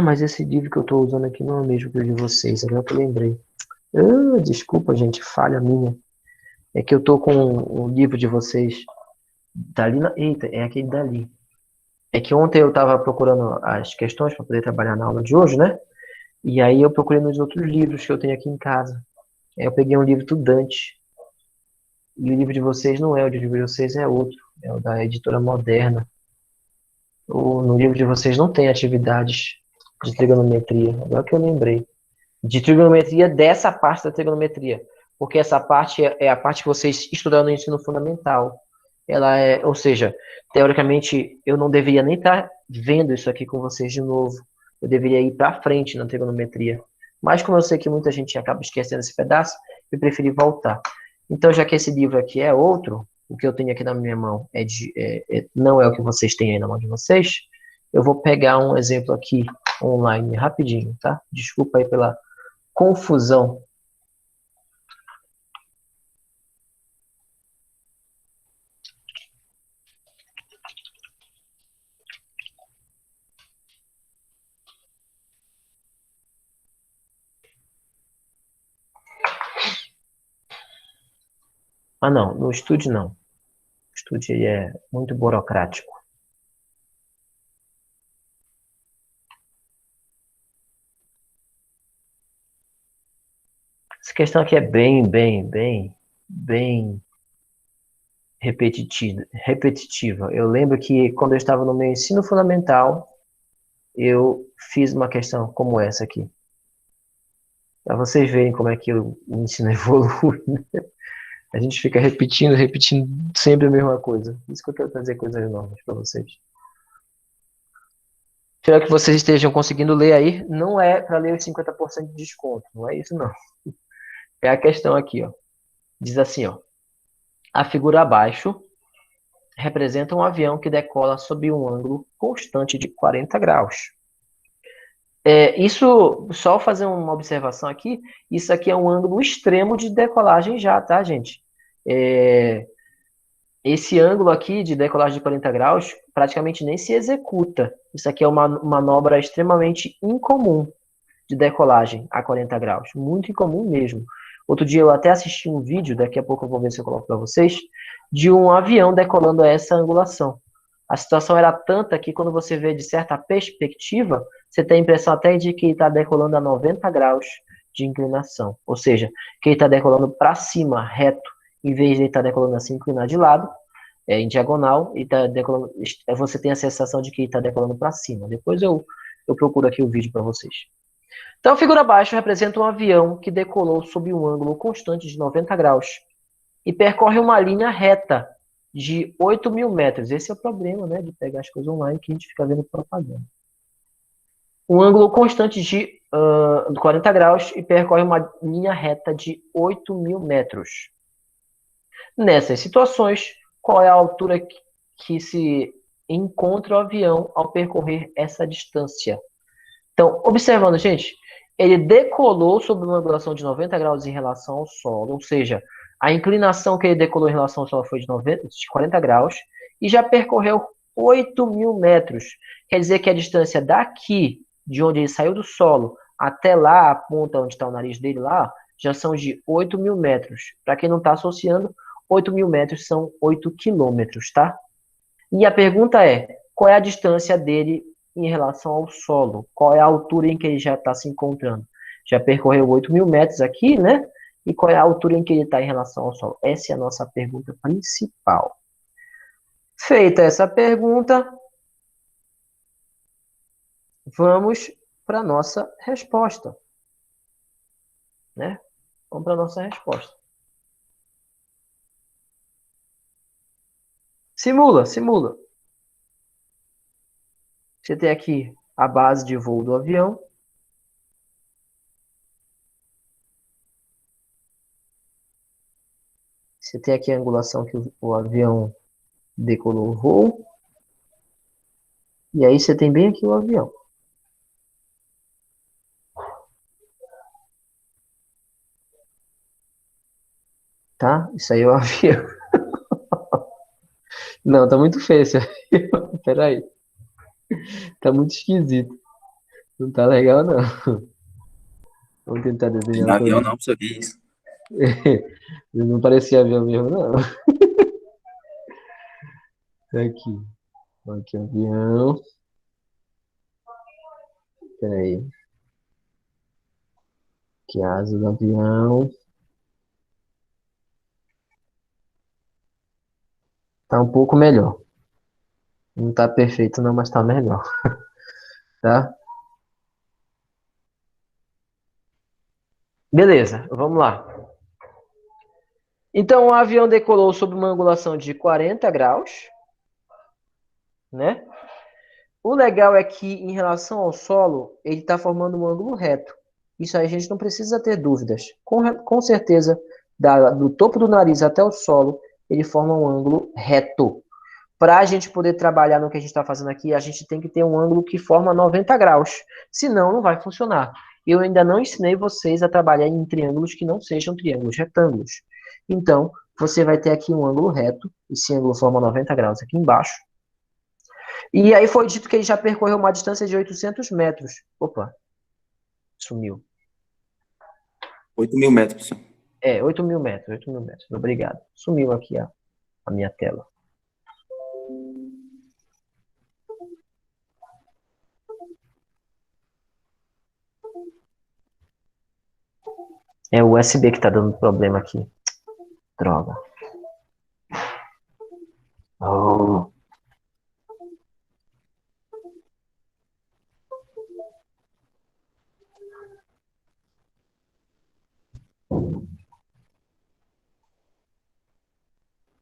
mas esse livro que eu estou usando aqui não é o mesmo que o de vocês, agora que eu lembrei. Desculpa, gente, falha minha. É que eu estou com o livro de vocês dali Eita, é aquele dali. É que ontem eu estava procurando as questões para poder trabalhar na aula de hoje, né? E aí eu procurei nos outros livros que eu tenho aqui em casa. Aí eu peguei um livro Tudante. E o livro de vocês não é, o livro de vocês é outro. É o da Editora Moderna. No livro de vocês não tem atividades de trigonometria. Agora que eu lembrei. De trigonometria dessa parte da trigonometria. Porque essa parte é a parte que vocês estudaram no ensino fundamental. Ela é, ou seja, teoricamente, eu não deveria nem estar vendo isso aqui com vocês de novo. Eu deveria ir para frente na trigonometria. Mas como eu sei que muita gente acaba esquecendo esse pedaço, eu preferi voltar. Então, já que esse livro aqui é outro, o que eu tenho aqui na minha mão não é o que vocês têm aí na mão de vocês, eu vou pegar um exemplo aqui online rapidinho, tá? Desculpa aí pela confusão. Ah, não, no estúdio não. O estúdio aí é muito burocrático. Essa questão aqui é bem repetitiva. Eu lembro que quando eu estava no meu ensino fundamental, eu fiz uma questão como essa aqui. Para vocês verem como é que o ensino evolui, né? A gente fica repetindo sempre a mesma coisa. Por isso que eu quero trazer coisas novas para vocês. Espero que vocês estejam conseguindo ler aí. Não é para ler os 50% de desconto. Não é isso, não. É a questão aqui, ó. Diz assim, ó. A figura abaixo representa um avião que decola sob um ângulo constante de 40 graus. Isso, só fazer uma observação aqui, isso aqui é um ângulo extremo de decolagem já, tá, gente? Esse ângulo aqui de decolagem de 40 graus praticamente nem se executa. Isso aqui é uma manobra extremamente incomum de decolagem a 40 graus. Muito incomum mesmo. Outro dia eu até assisti um vídeo, daqui a pouco eu vou ver se eu coloco para vocês, de um avião decolando a essa angulação. A situação era tanta que quando você vê de certa perspectiva, você tem a impressão até de que ele está decolando a 90 graus de inclinação. Ou seja, que ele está decolando para cima, reto, em vez de ele estar decolando assim, inclinado de lado, em diagonal, e tá decolando, você tem a sensação de que ele está decolando para cima. Depois eu procuro aqui o vídeo para vocês. Então, a figura abaixo representa um avião que decolou sob um ângulo constante de 90 graus e percorre uma linha reta de 8.000 metros. Esse é o problema, né, de pegar as coisas online que a gente fica vendo propaganda. Um ângulo constante de 40 graus e percorre uma linha reta de 8.000 metros. Nessas situações, qual é a altura que se encontra o avião ao percorrer essa distância? Então, observando, gente, ele decolou sob uma angulação de 90 graus em relação ao solo, ou seja, a inclinação que ele decolou em relação ao solo foi de 40 graus e já percorreu 8.000 metros. Quer dizer que a distância daqui, de onde ele saiu do solo, até lá, a ponta onde está o nariz dele lá, já são de 8.000 metros. Para quem não está associando, 8.000 metros são 8 quilômetros, tá? E a pergunta é, qual é a distância dele em relação ao solo? Qual é a altura em que ele já está se encontrando? Já percorreu 8.000 metros aqui, né? E qual é a altura em que ele está em relação ao solo? Essa é a nossa pergunta principal. Feita essa pergunta, vamos para a nossa resposta. Né? Vamos para a nossa resposta. Simula. Você tem aqui a base de voo do avião. Você tem aqui a angulação que o avião decolou o voo. E aí você tem bem aqui o avião. Tá? Isso aí é o avião. Não, tá muito feio esse avião. Peraí. Tá muito esquisito. Não tá legal, não. Vamos tentar desenhar Não é outra avião vez. não, pra você ver isso. Não parecia avião mesmo, não. Aqui. Aqui, avião. Peraí. Aqui a asa do avião. Tá um pouco melhor. Não tá perfeito não, mas tá melhor, tá? Beleza, vamos lá. Então, o avião decolou sob uma angulação de 40 graus, né? O legal é que, em relação ao solo, ele está formando um ângulo reto. Isso aí a gente não precisa ter dúvidas. Com certeza, do topo do nariz até o solo, ele forma um ângulo reto. Para a gente poder trabalhar no que a gente está fazendo aqui, a gente tem que ter um ângulo que forma 90 graus. Senão, não vai funcionar. Eu ainda não ensinei vocês a trabalhar em triângulos que não sejam triângulos retângulos. Então, você vai ter aqui um ângulo reto. Esse ângulo forma 90 graus aqui embaixo. E aí foi dito que ele já percorreu uma distância de 800 metros. Opa, sumiu. 8.000 metros, professor. 8.000 metros, 8.000 metros. Obrigado. Sumiu aqui a minha tela. É o USB que tá dando problema aqui. Droga. Oh.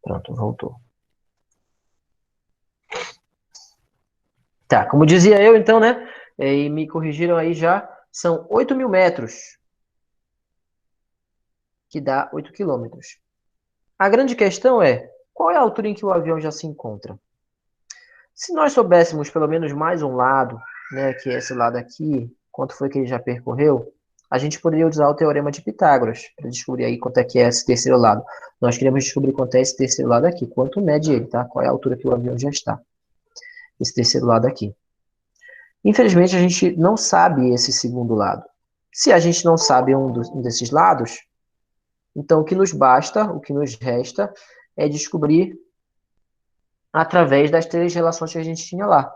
Pronto, voltou. Tá, como dizia eu, então, né? E me corrigiram aí já. São 8.000 metros. Que dá 8 quilômetros. A grande questão é, qual é a altura em que o avião já se encontra? Se nós soubéssemos pelo menos mais um lado, né, que é esse lado aqui, quanto foi que ele já percorreu, a gente poderia usar o teorema de Pitágoras para descobrir aí quanto é que é esse terceiro lado. Nós queremos descobrir quanto é esse terceiro lado aqui, quanto mede ele, tá? Qual é a altura que o avião já está. Esse terceiro lado aqui. Infelizmente, a gente não sabe esse segundo lado. Se a gente não sabe um desses lados, então o que nos basta, o que nos resta, é descobrir através das três relações que a gente tinha lá,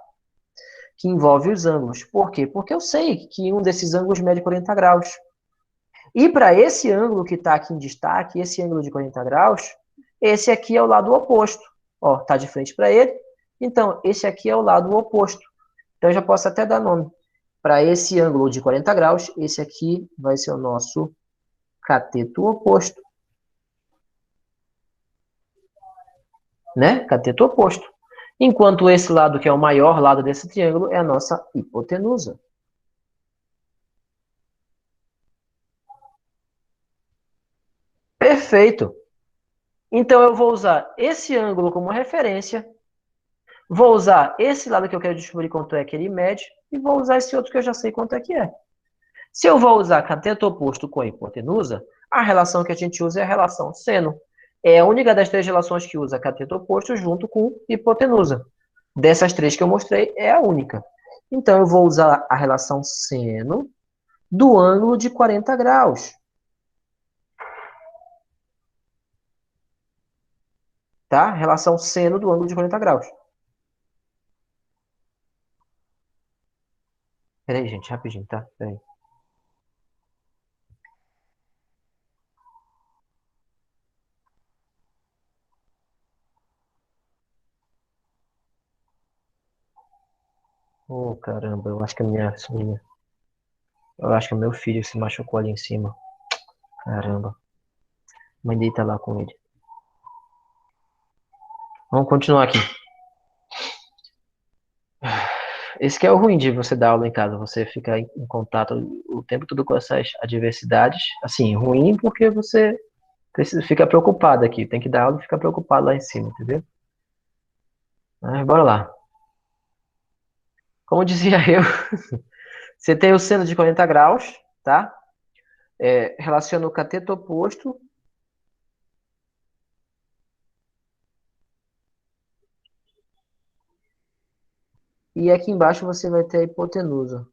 que envolve os ângulos. Por quê? Porque eu sei que um desses ângulos mede 40 graus. E para esse ângulo que está aqui em destaque, esse ângulo de 40 graus, esse aqui é o lado oposto. Ó, está de frente para ele. Então, esse aqui é o lado oposto. Então, eu já posso até dar nome. Para esse ângulo de 40 graus, esse aqui vai ser o nosso cateto oposto. Né? Cateto oposto. Enquanto esse lado, que é o maior lado desse triângulo, é a nossa hipotenusa. Perfeito. Então, eu vou usar esse ângulo como referência, vou usar esse lado que eu quero descobrir quanto é que ele mede, e vou usar esse outro que eu já sei quanto é que é. Se eu vou usar cateto oposto com hipotenusa, a relação que a gente usa é a relação seno. É a única das três relações que usa cateto oposto junto com hipotenusa. Dessas três que eu mostrei, é a única. Então, eu vou usar a relação seno do ângulo de 40 graus. Tá? Relação seno do ângulo de 40 graus. Peraí, gente, rapidinho, tá? Peraí. Oh, caramba, eu acho que a minha sobrinha. Eu acho que o meu filho se machucou ali em cima. Caramba. A mãe dele tá lá com ele. Vamos continuar aqui. Esse que é o ruim de você dar aula em casa. Você fica em contato o tempo todo com essas adversidades. Assim, ruim porque você precisa ficar preocupado aqui. Tem que dar aula e ficar preocupado lá em cima, entendeu? Mas bora lá. Como dizia eu, você tem o seno de 40 graus, tá? Relaciona o cateto oposto. E aqui embaixo você vai ter a hipotenusa.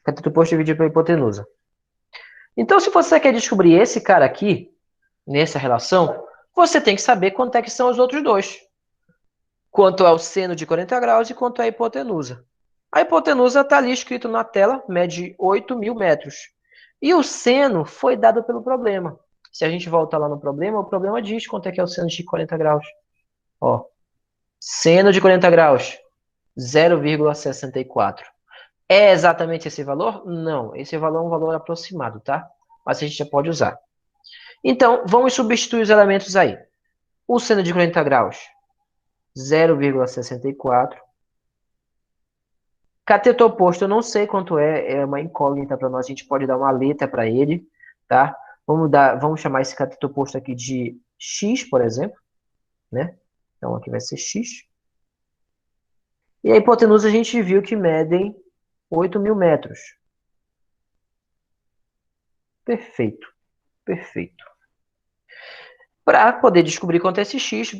Cateto oposto dividido pela hipotenusa. Então, se você quer descobrir esse cara aqui, nessa relação, você tem que saber quanto é que são os outros dois. Quanto é o seno de 40 graus e quanto é a hipotenusa. A hipotenusa está ali escrito na tela, mede 8.000 metros. E o seno foi dado pelo problema. Se a gente voltar lá no problema, o problema diz quanto é que é o seno de 40 graus. Ó, Seno de 40 graus, 0,64. É exatamente esse valor? Não, esse valor é um valor aproximado, tá? Mas a gente já pode usar. Então, vamos substituir os elementos aí. O seno de 40 graus, 0,64. Cateto oposto, eu não sei quanto é uma incógnita para nós, a gente pode dar uma letra para ele, tá? Vamos chamar esse cateto oposto aqui de x, por exemplo, né? Então aqui vai ser x. E a hipotenusa a gente viu que medem 8.000 metros. Perfeito, perfeito. Para poder descobrir quanto é esse x,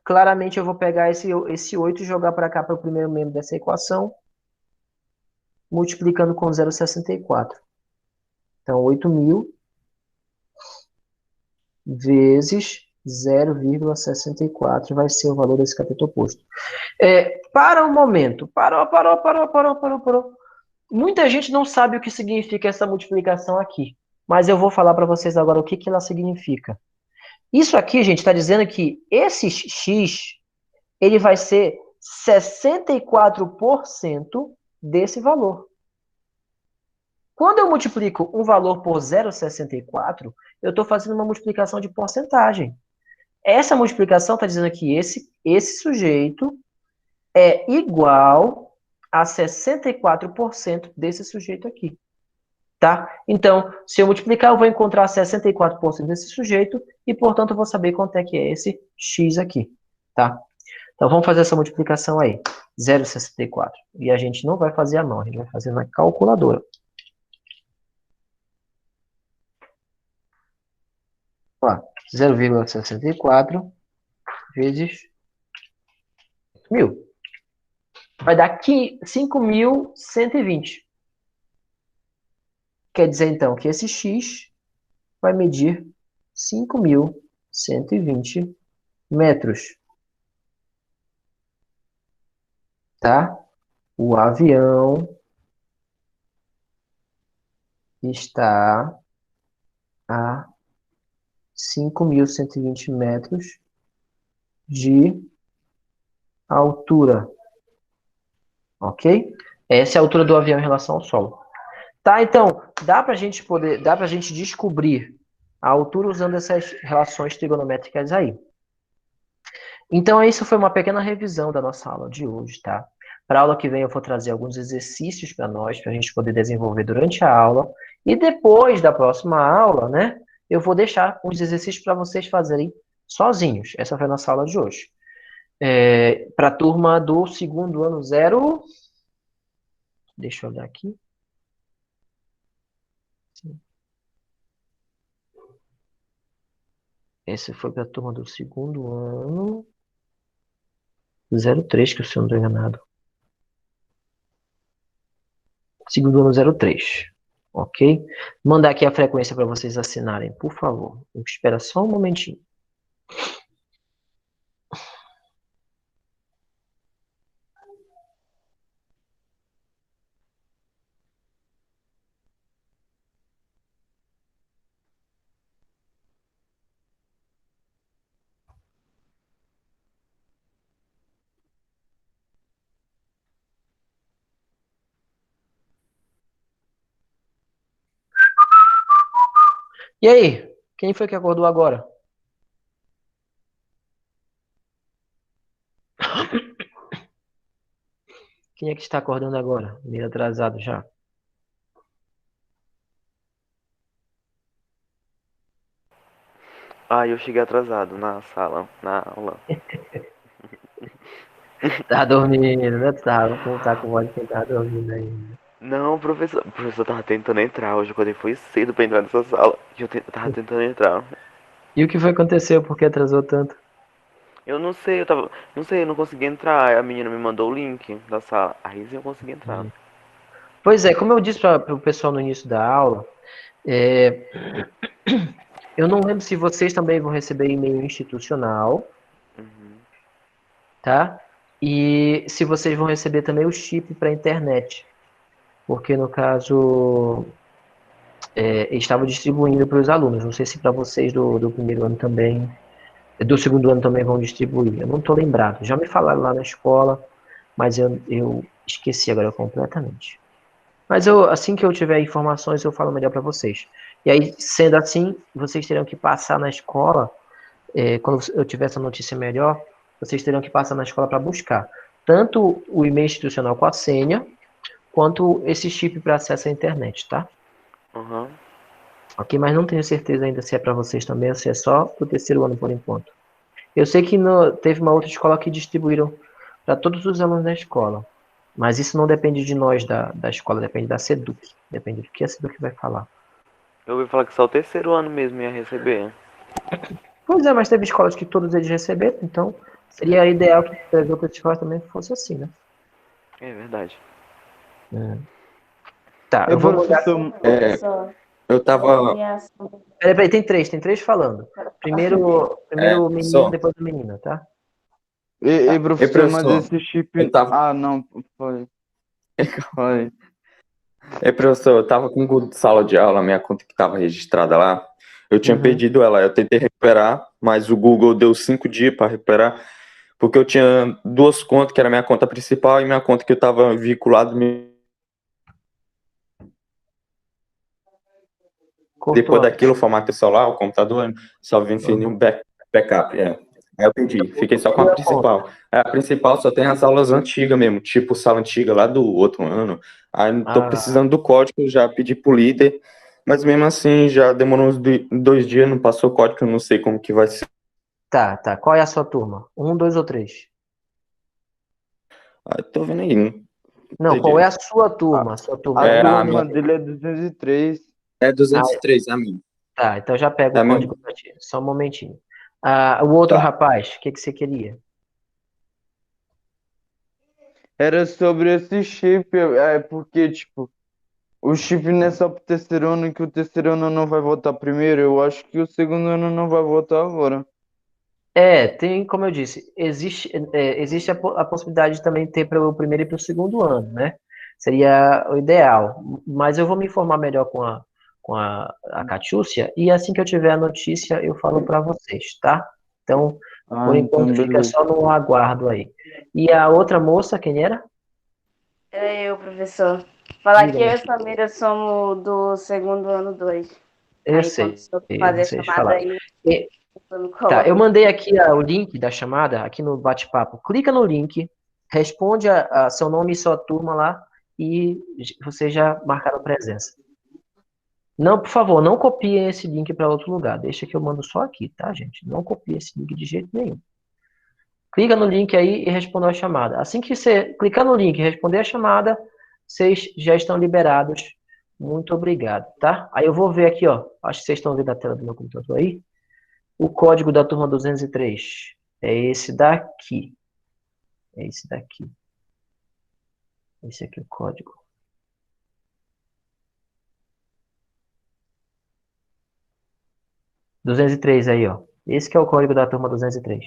claramente eu vou pegar esse 8 e jogar para cá para o primeiro membro dessa equação, multiplicando com 0,64. Então, 8.000 vezes 0,64 vai ser o valor desse cateto oposto. Para o momento, parou. Muita gente não sabe o que significa essa multiplicação aqui, mas eu vou falar para vocês agora o que ela significa. Isso aqui, gente, está dizendo que esse x, ele vai ser 64% desse valor. Quando eu multiplico um valor por 0,64, eu estou fazendo uma multiplicação de porcentagem. Essa multiplicação está dizendo que esse sujeito é igual a 64% desse sujeito aqui. Tá? Então, se eu multiplicar, eu vou encontrar 64% desse sujeito e, portanto, eu vou saber quanto é que é esse x aqui. Tá? Então, vamos fazer essa multiplicação aí. 0,64. E a gente não vai fazer à mão, a gente vai fazer na calculadora. Ó, 0,64 vezes 1.000. Vai dar 5.120. Quer dizer, então, que esse x vai medir 5.120 metros. Tá? O avião está a 5.120 metros de altura. Ok? Essa é a altura do avião em relação ao solo. Tá, então, dá pra gente descobrir a altura usando essas relações trigonométricas aí. Então, isso foi uma pequena revisão da nossa aula de hoje, tá? Para a aula que vem eu vou trazer alguns exercícios para nós, para a gente poder desenvolver durante a aula. E depois da próxima aula, né, eu vou deixar os exercícios para vocês fazerem sozinhos. Essa foi a nossa aula de hoje. Para a turma do segundo ano zero... Deixa eu olhar aqui. Esse foi para a turma do segundo ano 03, que se eu não estou enganado. Segundo ano 03. Ok? Mandar aqui a frequência para vocês assinarem, por favor. Espera só um momentinho. E aí? Quem foi que acordou agora? Quem é que está acordando agora? Meio atrasado já. Eu cheguei atrasado na sala, na aula. Tá dormindo, né? Tá com voz de quem tá dormindo ainda. Não, o professor tava tentando entrar hoje, quando ele foi cedo pra entrar nessa sala. E eu tava tentando entrar. E o que foi que aconteceu? Por que atrasou tanto? Eu não sei, não sei, eu não consegui entrar. Aí a menina me mandou o link da sala. Aí sim eu consegui entrar. Pois é, como eu disse para o pessoal no início da aula, eu não lembro se vocês também vão receber e-mail institucional, tá? E se vocês vão receber também o chip para a internet. Porque, no caso, estava distribuindo para os alunos. Não sei se para vocês do primeiro ano também Do segundo ano também vão distribuir. Eu não estou lembrado. Já me falaram lá na escola, mas eu esqueci agora completamente. Mas assim que eu tiver informações, eu falo melhor para vocês. E aí, sendo assim, vocês terão que passar na escola, quando eu tiver essa notícia melhor, vocês terão que passar na escola para buscar tanto o e-mail institucional com a senha, quanto esse chip para acesso à internet, tá? Aham. Ok, mas não tenho certeza ainda se é para vocês também ou se é só para o terceiro ano por enquanto. Eu sei que teve uma outra escola que distribuíram para todos os alunos da escola. Mas isso não depende de nós da escola, depende da SEDUC. Depende do que a SEDUC vai falar. Eu ouvi falar que só o terceiro ano mesmo ia receber. Pois é, mas teve escolas que todos eles receberam, então seria ideal que as outras escolas também fosse assim, né? É verdade. Tá, eu E vou mandar. professor, Professor, Eu tava. minha... Peraí, tem três falando. Primeiro o menino, Só. depois a menina, tá? e Ei, professor, mas professor, esse chip. eu tava. Ah, não, foi. Foi. Ei, professor, eu tava com o Google de sala de aula, minha conta que tava registrada lá. Eu tinha Uhum. perdido ela, eu tentei recuperar, mas o Google deu 5 dias para recuperar, porque eu tinha duas contas, que era minha conta principal e minha conta que eu tava vinculado. Cortou Depois a. daquilo, eu formatei o celular, o computador, só vim infinir um backup. É. Aí eu perdi, fiquei só com a principal. Aí a principal só tem as aulas antigas mesmo, tipo sala antiga lá do outro ano. Aí não tô Ah, precisando do código, já pedi pro líder, mas mesmo assim já demorou uns 2 dias, não passou o código, eu não sei como que vai ser. tá. Qual é a sua turma? Um, dois ou três? Aí tô vendo aí, não Não, qual é entendi. a sua turma? A sua turma A é É, um, a dois ou turma minha três? dele é 203. é Ah, 203, a minha. tá, então já pego o É a código mesma. pra ti. Só um momentinho. Ah, o outro Tá. rapaz, o que que você queria? Era sobre esse chip, porque, tipo, o chip não é só pro terceiro ano, que o terceiro ano não vai votar primeiro. Eu acho que o segundo ano não vai votar agora. Tem, como eu disse, existe a possibilidade de também ter para o primeiro e para o segundo ano, né? Seria o ideal. Mas eu vou me informar melhor com a Catiúcia e assim que eu tiver a notícia eu falo para vocês, tá? Então, por Ah, enquanto então fica beleza. só no aguardo aí. E a outra moça, quem era? É eu, professor. Falar Diga, que eu minha e a filha. Samira somos do segundo ano 2. Eu Aí quando sei, eu fazer a vocês chamada falaram. aí, E- eu não Tá, eu colo. mandei aqui o link da chamada, aqui no bate-papo. Clica no link, responde a seu nome e sua turma lá e vocês já marcaram presença. Não, por favor, não copiem esse link para outro lugar. Deixa que eu mando só aqui, tá, gente? Não copie esse link de jeito nenhum. Clica no link aí e responda a chamada. Assim que você clicar no link e responder a chamada, vocês já estão liberados. Muito obrigado, tá? Aí eu vou ver aqui, ó. Acho que vocês estão vendo a tela do meu computador aí. O código da turma 203 é esse daqui. É esse daqui. Esse aqui é o código. 203 aí, ó. Esse que é o código da turma 203.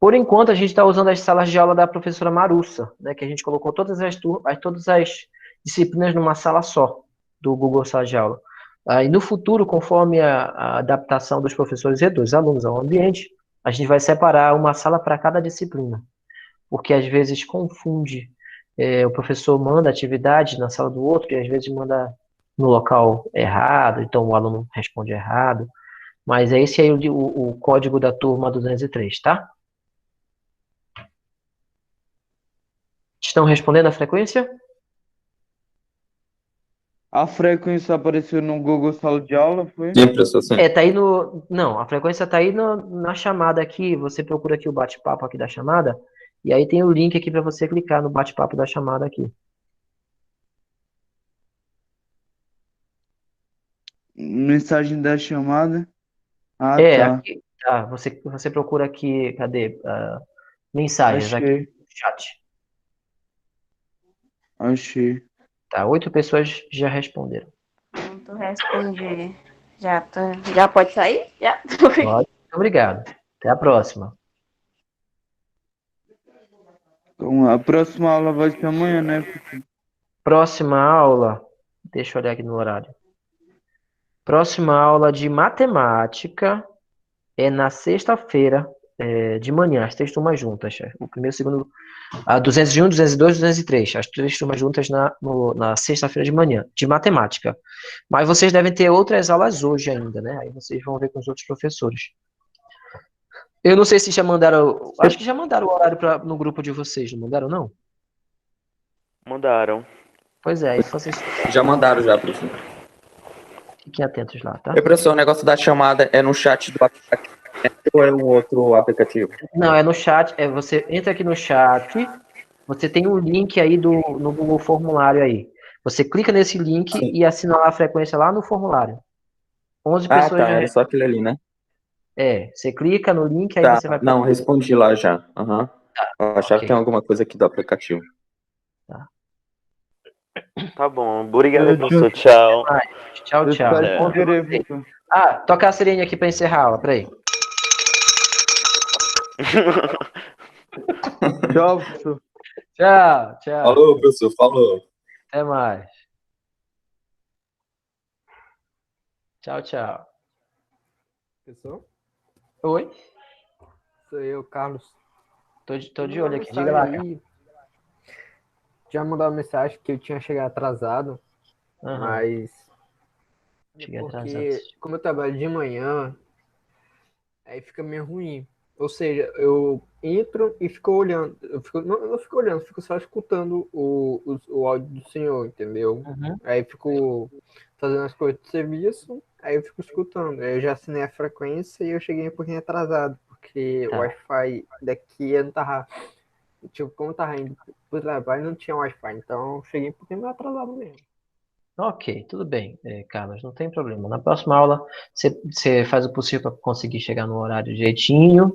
Por enquanto, a gente está usando as salas de aula da professora Marussa, né, que a gente colocou todas as disciplinas numa sala só, do Google Sala de Aula. E no futuro, conforme a adaptação dos professores e dos alunos ao ambiente, a gente vai separar uma sala para cada disciplina, porque às vezes confunde. O professor manda atividade na sala do outro e às vezes manda no local errado, então o aluno responde errado. Mas é esse aí o código da turma 203, tá? Estão respondendo a frequência? A frequência apareceu no Google Sala de Aula, foi? Sim, professor, sim. Tá aí no. Não, a frequência tá aí na chamada aqui. Você procura aqui o bate-papo aqui da chamada. E aí tem o link aqui para você clicar no bate-papo da chamada aqui. Mensagem da chamada. Ah, tá. Aqui. Tá, você procura aqui. Cadê? Mensagens aqui Achei, no chat. achei. Tá, 8 pessoas já responderam. Pronto, respondi. Já, já pode sair? Já? Ótimo, obrigado. Até a próxima. Então, a próxima aula vai ser amanhã, né? Próxima aula. Deixa eu olhar aqui no horário. Próxima aula de matemática é na sexta-feira, de manhã, as três turmas juntas. O primeiro, o segundo, a 201, 202, 203. As três turmas juntas na sexta-feira de manhã, de matemática. Mas vocês devem ter outras aulas hoje ainda, né? Aí vocês vão ver com os outros professores. Eu não sei se já mandaram. Acho que já mandaram o horário no grupo de vocês, não mandaram, não? Mandaram. Pois é, aí vocês Já mandaram já, professor. fiquem atentos lá, tá? E, professor, o negócio da chamada é no chat do aplicativo ou é um outro aplicativo? Não, é no chat, você entra aqui no chat, você tem um link aí no Google Formulário aí. Você clica nesse link Sim. e assina lá a frequência lá no formulário. 11 Ah, pessoas tá. já. Era só aquele ali, né? Você clica no link, aí Tá. você vai. Não, respondi lá já. Aham. Eu achava Ok. que tem alguma coisa aqui do aplicativo. Tá bom. Obrigado, Eu professor. Tchau. Tchau, Eu tchau. espero te querer, professor. Toca a sirene aqui pra encerrar a aula, peraí. Tchau, professor. Tchau, tchau. Falou, professor. Falou. Até mais. Tchau, tchau. Pessoal, Oi? sou eu, Carlos. Tô de olho aqui. Diga lá, cara. Já mandaram mensagem que eu tinha chegado atrasado, Aham. mas Cheguei porque atrasado. como eu trabalho de manhã, aí fica meio ruim. Ou seja, eu entro e fico olhando. Eu não fico olhando, fico só escutando o áudio do senhor, entendeu? Uhum. Aí fico fazendo as coisas do serviço, aí eu fico escutando. Aí eu já assinei a frequência e eu cheguei um pouquinho atrasado, porque Tá. o Wi-Fi daqui eu não tava. Tipo, como eu tava indo pro trabalho, não tinha Wi-Fi, então eu cheguei um pouquinho mais atrasado mesmo. Ok, tudo bem, Carlos, não tem problema. Na próxima aula, você faz o possível para conseguir chegar no horário direitinho.